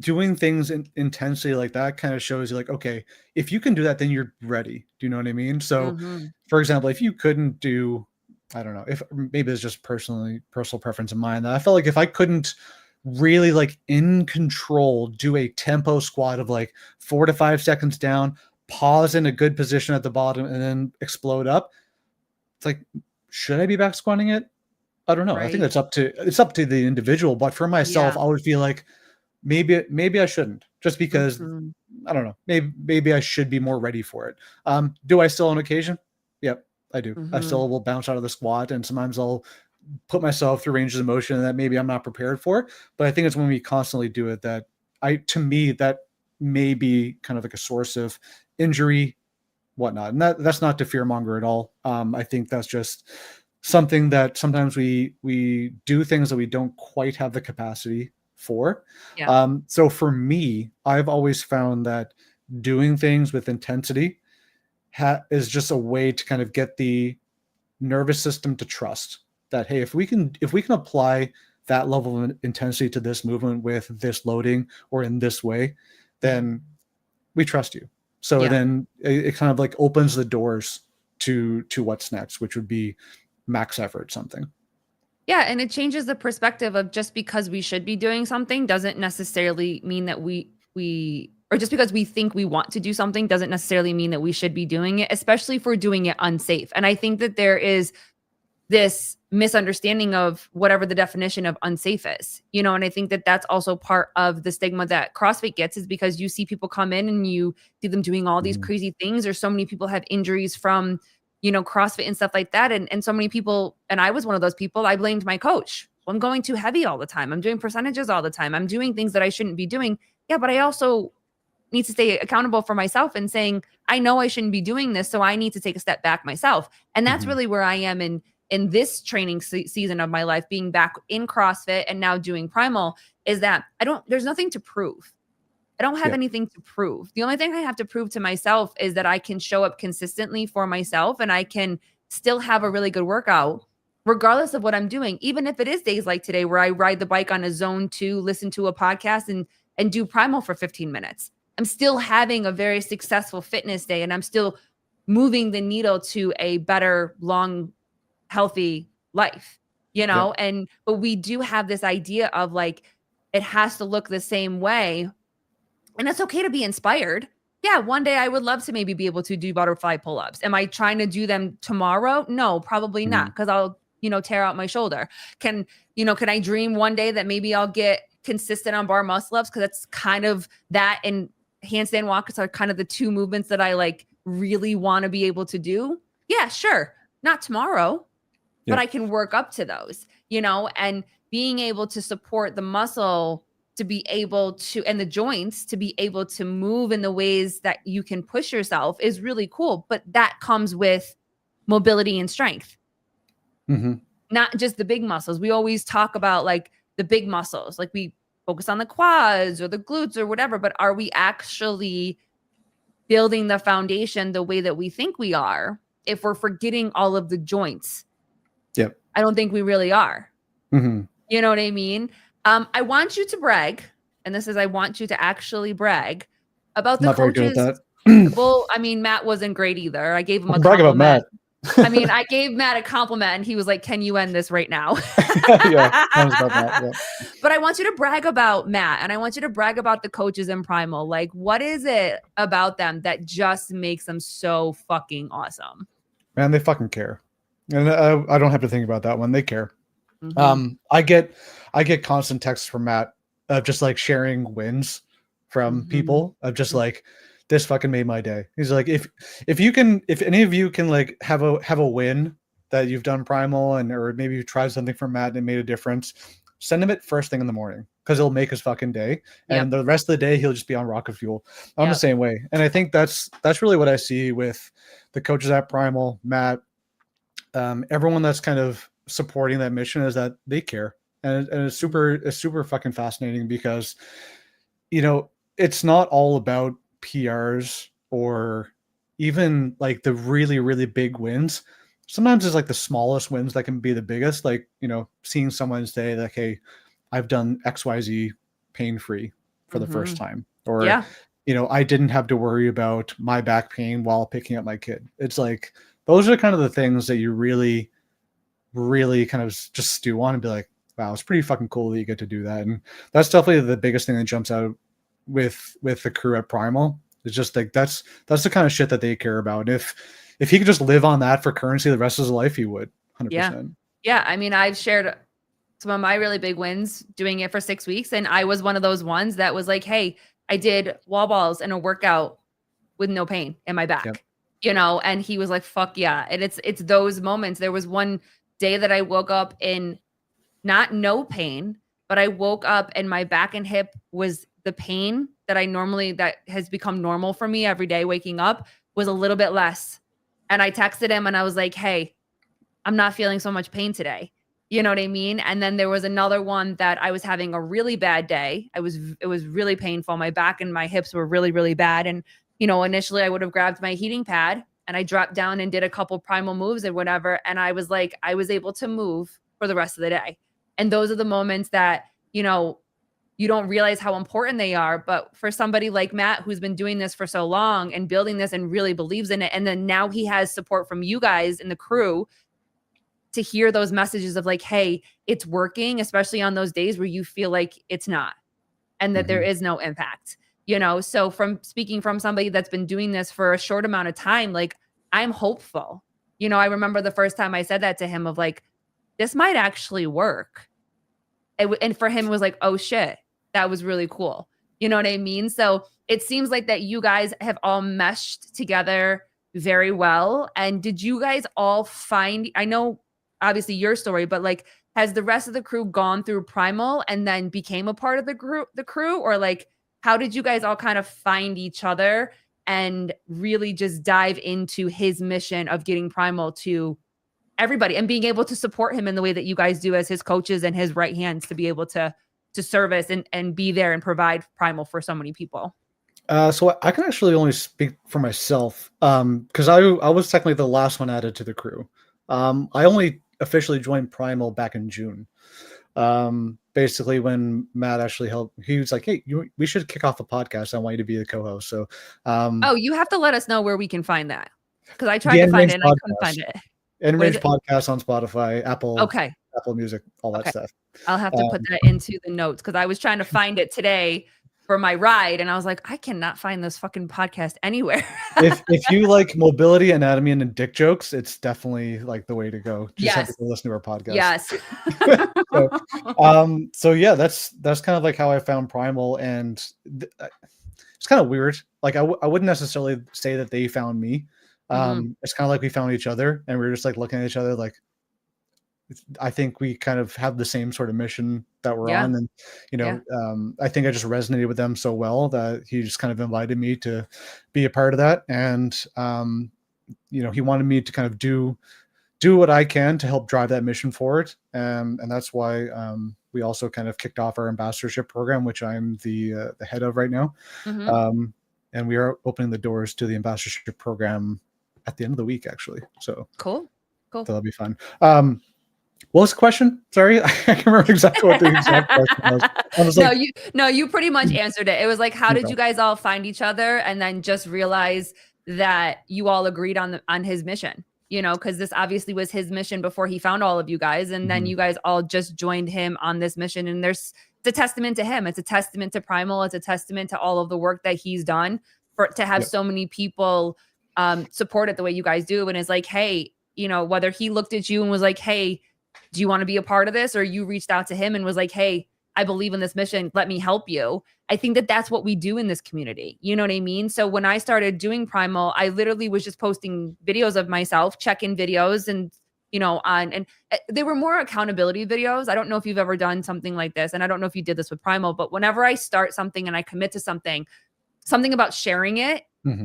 doing things intensely like that kind of shows you like, okay, if you can do that, then you're ready. Do you know what I mean? So Mhm. for example, if you couldn't do, I don't know, if maybe it's just personal preference of mine, that I felt like if I couldn't really like in control do a tempo squat of like 4 to 5 seconds down, pause in a good position at the bottom, and then explode up, it's like, should I be back squatting it? I don't know. I think Right. it's up to the individual, but for myself, Yeah. I would feel like maybe I shouldn't, just because Mhm. I don't know. Maybe I should be more ready for it. Do I still on occasion? Yep, I do. I Mhm. still will bounce out of the squat, and sometimes I'll put myself through ranges of motion that maybe I'm not prepared for. But I think it's when we constantly do it that to me, that may be kind of like a source of injury, whatnot. And that's not to fearmonger at all. I think that's just something that sometimes we do things that we don't quite have the capacity for. Yeah. So for me, I've always found that doing things with intensity is just a way to kind of get the nervous system to trust that, hey, if we can apply that level of intensity to this movement with this loading or in this way, then we trust you. So Yeah. then it kind of like opens the doors to what's next, which would be max effort something. Yeah, and it changes the perspective of just because we should be doing something doesn't necessarily mean that we or just because we think we want to do something doesn't necessarily mean that we should be doing it, especially if we're doing it unsafe. And I think that there is this misunderstanding of whatever the definition of unsafe is, you know, and I think that that's also part of the stigma that CrossFit gets, is because you see people come in and you see them doing all these crazy things, or so many people have injuries from, you know, CrossFit and stuff like that. And so many people, and I was one of those people, I blamed my coach. Well, I'm going too heavy all the time. I'm doing percentages all the time. I'm doing things that I shouldn't be doing. Yeah, but I also need to stay accountable for myself and saying, I know I shouldn't be doing this, so I need to take a step back myself. And that's really where I am in this training season of my life, being back in CrossFit and now doing Primal, is that there's nothing to prove. I don't have anything to prove. The only thing I have to prove to myself is that I can show up consistently for myself, and I can still have a really good workout regardless of what I'm doing. Even if it is days like today where I ride the bike on a zone 2, listen to a podcast and do Primal for 15 minutes. I'm still having a very successful fitness day, and I'm still moving the needle to a better, long, healthy life, you know? But we do have this idea of like, it has to look the same way. And it's okay to be inspired. Yeah, one day I would love to maybe be able to do butterfly pull-ups. Am I trying to do them tomorrow? No, probably not, because I'll, you know, tear out my shoulder. Can I dream one day that maybe I'll get consistent on bar muscle-ups? Because that's kind of that, and handstand walkers are kind of the two movements that I like really want to be able to do. Yeah, sure. Not tomorrow, but I can work up to those, you know, and being able to support the muscle to be able to, and the joints to be able to move in the ways that you can push yourself is really cool. But that comes with mobility and strength, not just the big muscles. We always talk about like the big muscles, like we focus on the quads or the glutes or whatever, but are we actually building the foundation the way that we think we are if we're forgetting all of the joints? I don't think we really are. You know what I mean? I want you to brag, and this is, I want you to actually brag about the Not very good coaches. at that. Well, I mean, Matt wasn't great either. I gave him a Brag about compliment. Matt. I mean, I gave Matt a compliment and he was like, can you end this right now? Yeah, that was about Matt, yeah. But I want you to brag about Matt, and I want you to brag about the coaches in Primal. Like, what is it about them that just makes them so fucking awesome? Man, they fucking care. And I don't have to think about that one. They care. I get constant texts from Matt of just like sharing wins from people of just like, this fucking made my day. He's like, if any of you can like have a win that you've done Primal, and or maybe you tried something from Matt and it made a difference, send him it first thing in the morning, because it'll make his fucking day. And the rest of the day he'll just be on rocket fuel. I'm the same way. And I think that's really what I see with the coaches at Primal, Matt, everyone that's kind of supporting that mission, is that they care. And it's super fucking fascinating because, you know, it's not all about PRs or even like the really, really big wins. Sometimes it's like the smallest wins that can be the biggest, like, you know, seeing someone say like, hey, I've done XYZ pain-free for the first time, or, you know, I didn't have to worry about my back pain while picking up my kid. It's like, those are kind of the things that you really, really kind of just stew on and be like, wow, it's pretty fucking cool that you get to do that. And that's definitely the biggest thing that jumps out with the crew at Primal. It's just like, that's the kind of shit that they care about. And if he could just live on that for currency the rest of his life, he would 100%. Yeah. I mean, I've shared some of my really big wins doing it for 6 weeks. And I was one of those ones that was like, hey, I did wall balls and a workout with no pain in my back, you know? And he was like, fuck yeah. And it's those moments. There was one day that I woke up in not no pain, but I woke up and my back and hip was the pain that has become normal for me every day waking up was a little bit less. And I texted him and I was like, hey, I'm not feeling so much pain today. You know what I mean? And then there was another one that I was having a really bad day. It was really painful. My back and my hips were really, really bad. And, you know, initially I would have grabbed my heating pad and I dropped down and did a couple primal moves and whatever. And I was like, I was able to move for the rest of the day. And those are the moments that, you know, you don't realize how important they are. But for somebody like Matt, who's been doing this for so long and building this and really believes in it, and then now he has support from you guys in the crew to hear those messages of like, hey, it's working, especially on those days where you feel like it's not and that there is no impact, you know? So from speaking from somebody that's been doing this for a short amount of time, like I'm hopeful. You know, I remember the first time I said that to him of like, this might actually work. And for him, it was like, oh shit, that was really cool. You know what I mean? So it seems like that you guys have all meshed together very well. And did you guys all find, I know obviously your story, but like, has the rest of the crew gone through Primal and then became a part of the crew? Or like, how did you guys all kind of find each other and really just dive into his mission of getting Primal to everybody and being able to support him in the way that you guys do as his coaches and his right hands to be able to service and be there and provide Primal for so many people? So I can actually only speak for myself because I was technically the last one added to the crew. I only officially joined Primal back in June. Basically when Matt actually helped, he was like, hey, we should kick off a podcast. I want you to be the co-host. So oh, you have to let us know where we can find that, because I tried to find it and I couldn't find it. End-Range Podcast on Spotify, Apple Music, all that stuff. I'll have to put that into the notes because I was trying to find it today for my ride and I was like, I cannot find this fucking podcast anywhere. if you like mobility, anatomy, and dick jokes, it's definitely like the way to go. Just have to go listen to our podcast. Yes. So yeah, that's kind of like how I found Primal, and it's kind of weird. Like I wouldn't necessarily say that they found me. It's kind of like we found each other and we were just like looking at each other like, I think we kind of have the same sort of mission that we're on. And, you know, I think I just resonated with them so well that he just kind of invited me to be a part of that. And, you know, he wanted me to kind of do what I can to help drive that mission forward. And that's why we also kind of kicked off our ambassadorship program, which I'm the head of right now. And we are opening the doors to the ambassadorship program at the end of the week, actually. So cool. So that'll be fun. What was the question? Sorry, I can't remember exactly what the exact question was. I was like, you pretty much answered it. It was like, how did you guys all find each other and then just realize that you all agreed on his mission? You know, because this obviously was his mission before he found all of you guys, and then you guys all just joined him on this mission. And it's a testament to him. It's a testament to Primal. It's a testament to all of the work that he's done to have so many people support it the way you guys do. And it's like, hey, you know, whether he looked at you and was like, hey, do you want to be a part of this? Or you reached out to him and was like, hey, I believe in this mission. Let me help you. I think that that's what we do in this community. You know what I mean? So when I started doing Primal, I literally was just posting videos of myself, check-in videos, and on, and they were more accountability videos. I don't know if you've ever done something like this, and I don't know if you did this with Primal, but whenever I start something and I commit to something about sharing it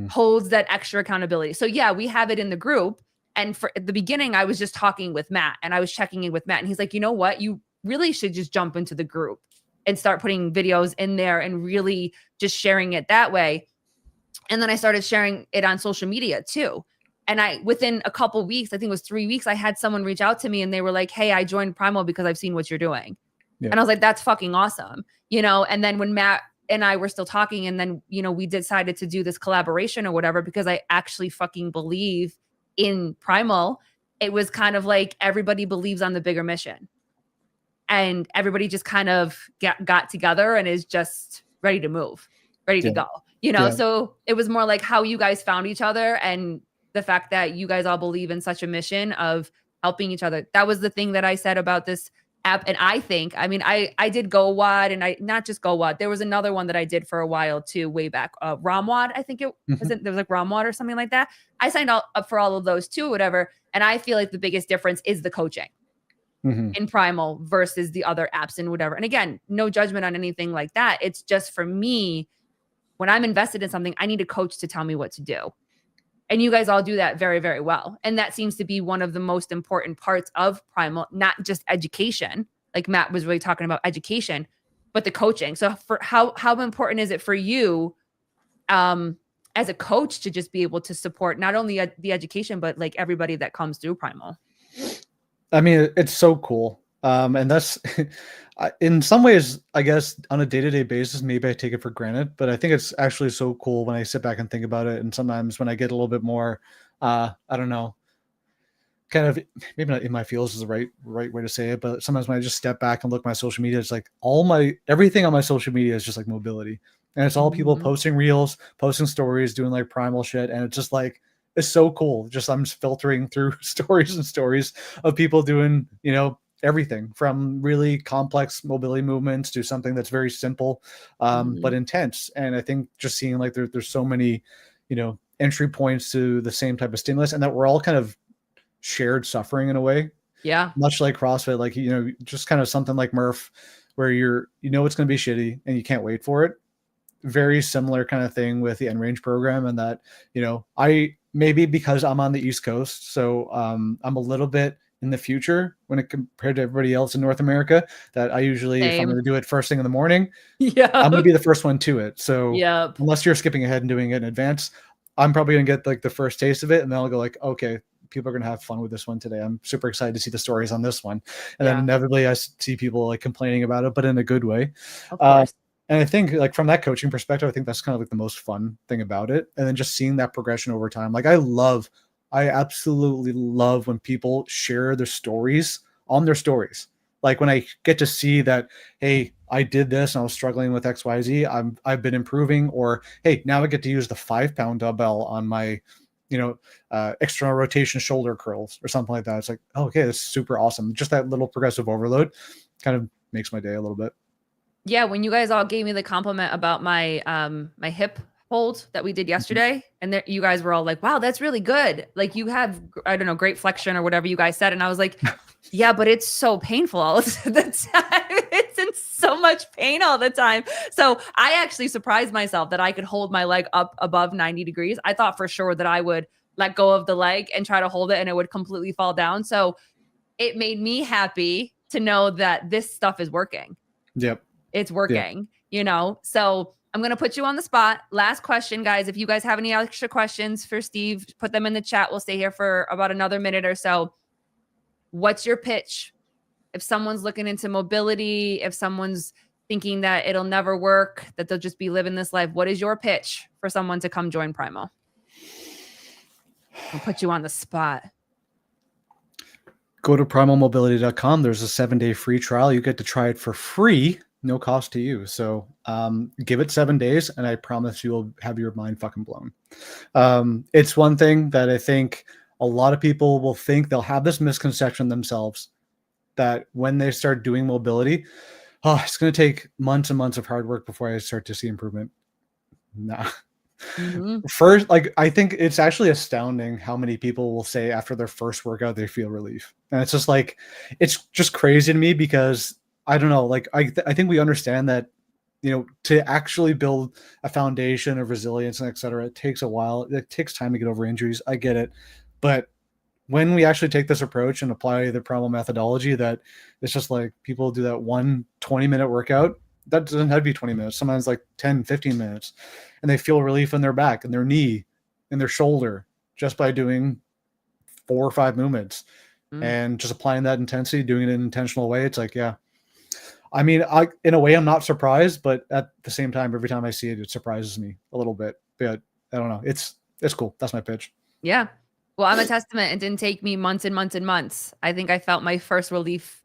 holds that extra accountability. So yeah, we have it in the group. And for at the beginning, I was just talking with Matt and I was checking in with Matt, and he's like, you know what? You really should just jump into the group and start putting videos in there and really just sharing it that way. And then I started sharing it on social media too. And within a couple weeks, I think it was 3 weeks, I had someone reach out to me and they were like, hey, I joined Primal because I've seen what you're doing. Yeah. And I was like, that's fucking awesome. And then when Matt and I were still talking, and then, we decided to do this collaboration or whatever, because I actually fucking believe in Primal. It was kind of like everybody believes on the bigger mission. And everybody just kind of got together and is just ready to move, ready to go, So it was more like how you guys found each other and the fact that you guys all believe in such a mission of helping each other. That was the thing that I said about this app. And I did GoWad, and not just GoWad. There was another one that I did for a while too, way back. ROMWad, I think it was. There was like ROMWad or something like that. I signed up for all of those too, whatever. And I feel like the biggest difference is the coaching. In Primal versus the other apps and whatever. And again, no judgment on anything like that. It's just for me, when I'm invested in something, I need a coach to tell me what to do. And you guys all do that very, very well. And that seems to be one of the most important parts of Primal, not just education, like Matt was really talking about education, but the coaching. So for how important is it for you as a coach to just be able to support not only the education, but like everybody that comes through Primal? I mean, it's so cool. And that's in some ways, I guess on a day-to-day basis, maybe I take it for granted, but I think it's actually so cool when I sit back and think about it. And sometimes when I get a little bit more, I don't know, kind of maybe not in my feels is the right way to say it, but sometimes when I just step back and look at my social media, it's like everything on my social media is just like mobility. And it's all people posting reels, posting stories, doing like Primal shit. And it's just like, it's so cool. I'm just filtering through stories and stories of people doing, everything from really complex mobility movements to something that's very simple, but intense. And I think just seeing like there's so many, entry points to the same type of stimulus, and that we're all kind of shared suffering in a way. Yeah. Much like CrossFit, like, just kind of something like Murph, where it's going to be shitty and you can't wait for it. Very similar kind of thing with the End Range program. And that, I maybe because I'm on the East Coast, so I'm a little bit in the future when it compared to everybody else in North America, that I usually, if I'm going to do it first thing in the morning, I'm going to be the first one to it. So unless you're skipping ahead and doing it in advance, I'm probably going to get like the first taste of it. And then I'll go like, okay, people are going to have fun with this one today. I'm super excited to see the stories on this one. And then inevitably I see people like complaining about it, but in a good way. Of course. And I think like from that coaching perspective, I think that's kind of like the most fun thing about it. And then just seeing that progression over time. Like I absolutely love when people share their stories on their stories. Like when I get to see that, hey, I did this and I was struggling with XYZ. I've been improving, or hey, now I get to use the 5-pound dumbbell on my, external rotation shoulder curls or something like that. It's like, oh, okay, that's super awesome. Just that little progressive overload kind of makes my day a little bit. Yeah, when you guys all gave me the compliment about my my hip hold that we did yesterday, and you guys were all like, wow, that's really good. Like you have, I don't know, great flexion or whatever you guys said. And I was like, yeah, but it's so painful all the time. It's in so much pain all the time. So I actually surprised myself that I could hold my leg up above 90 degrees. I thought for sure that I would let go of the leg and try to hold it and it would completely fall down. So it made me happy to know that this stuff is working. Yep. It's working, So I'm going to put you on the spot. Last question, guys. If you guys have any extra questions for Steve, put them in the chat. We'll stay here for about another minute or so. What's your pitch? If someone's looking into mobility, if someone's thinking that it'll never work, that they'll just be living this life, what is your pitch for someone to come join Primal? I'll put you on the spot. Go to primalmobility.com. There's a 7-day free trial. You get to try it for free. No cost to you. So give it 7 days and I promise you will have your mind fucking blown. It's one thing that I think a lot of people will think, they'll have this misconception themselves that when they start doing mobility, it's going to take months and months of hard work before I start to see improvement. Nah, Mhm. First, like I think it's actually astounding how many people will say after their first workout they feel relief, and it's just like it's just crazy to me because I don't know, like I think we understand that to actually build a foundation of resilience and et cetera, it takes a while. It takes time to get over injuries. I get it, but when we actually take this approach and apply the primal methodology, that it's just like people do that 20-minute workout. That doesn't have to be 20 minutes. Sometimes like 10, 15 minutes. And they feel relief in their back and their knee and their shoulder just by doing 4 or 5 movements and just applying that intensity, doing it in an intentional way. It's like, yeah. I mean, in a way, I'm not surprised, but at the same time, every time I see it, it surprises me a little bit. But I don't know. It's cool. That's my pitch. Yeah. Well, I'm a testament. It didn't take me months and months and months. I think I felt my first relief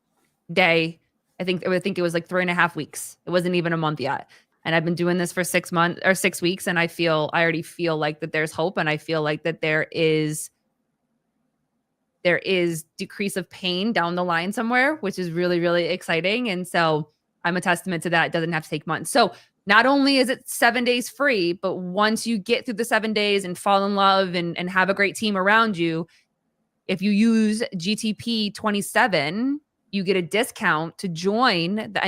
day. I think it was like 3.5 weeks. It wasn't even a month yet. And I've been doing this for 6 months or 6 weeks. And I already feel like that there's hope. And I feel like that there is decrease of pain down the line somewhere, which is really, really exciting. And so I'm a testament to that. It doesn't have to take months. So not only is it 7 days free, but once you get through the 7 days and fall in love and have a great team around you, if you use GTP 27, you get a discount to join the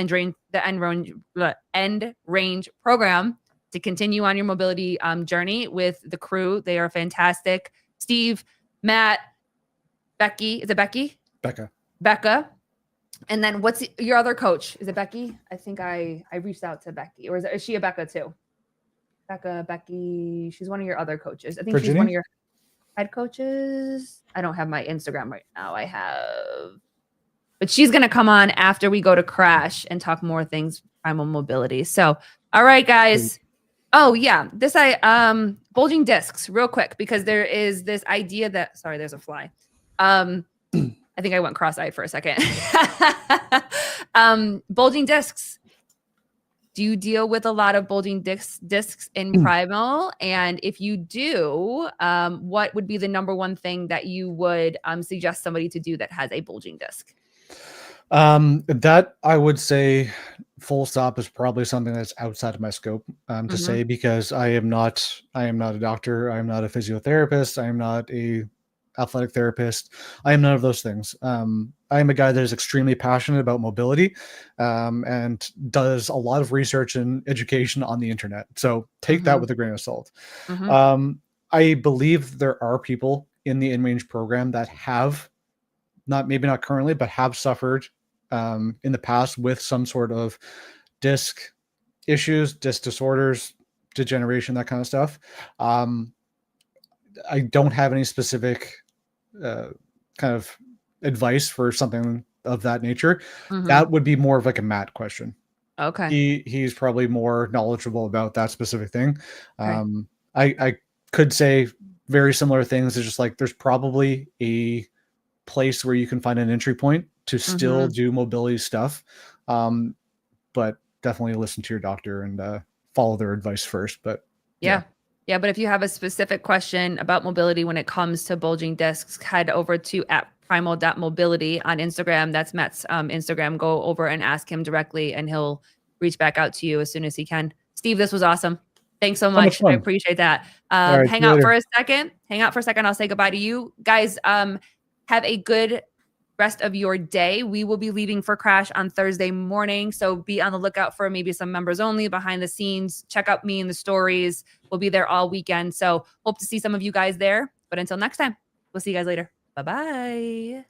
end range program to continue on your mobility journey with the crew. They are fantastic. Steve, Matt, Becky. Is it Becky? Becca. And then what's your other coach? Is it Becky? I think I reached out to Becky. Or is she a Becca too? Becky. She's one of your other coaches. I think Virginia? She's one of your head coaches. I don't have my Instagram right now. But she's going to come on after we go to Crash and talk more things primal mobility. So, all right, guys. Oh yeah. Bulging discs real quick, because there is this idea that, sorry, there's a fly. I think I went cross-eyed for a second. Bulging discs. Do you deal with a lot of bulging discs in primal? And if you do, what would be the number one thing that you would suggest somebody to do that has a bulging disc? That I would say full stop is probably something that's outside of my scope to say, because I am not a doctor. I am not a physiotherapist. I am not a athletic therapist. I am none of those things. I am a guy that is extremely passionate about mobility and does a lot of research and education on the internet. So take that with a grain of salt. I believe there are people in the in-range program that have maybe not currently, but have suffered in the past with some sort of disc issues, disc disorders, degeneration, that kind of stuff. I don't have any specific kind of advice for something of that nature. That would be more of like a Matt question. Okay. He's probably more knowledgeable about that specific thing. Okay. I could say very similar things. It's just like there's probably a place where you can find an entry point to still do mobility stuff. But definitely listen to your doctor and follow their advice first. But yeah. But if you have a specific question about mobility when it comes to bulging discs, head over to @primal.mobility on Instagram. That's Matt's Instagram. Go over and ask him directly, and he'll reach back out to you as soon as he can. Steve, this was awesome. Thanks so much. I appreciate that. Right, hang out for a second. I'll say goodbye to you guys. Have a good rest of your day. We will be leaving for Crash on Thursday morning, so be on the lookout for maybe some members only behind the scenes. Check out me in the stories. We'll be there all weekend, so hope to see some of you guys there. But until next time, we'll see you guys later. Bye-bye.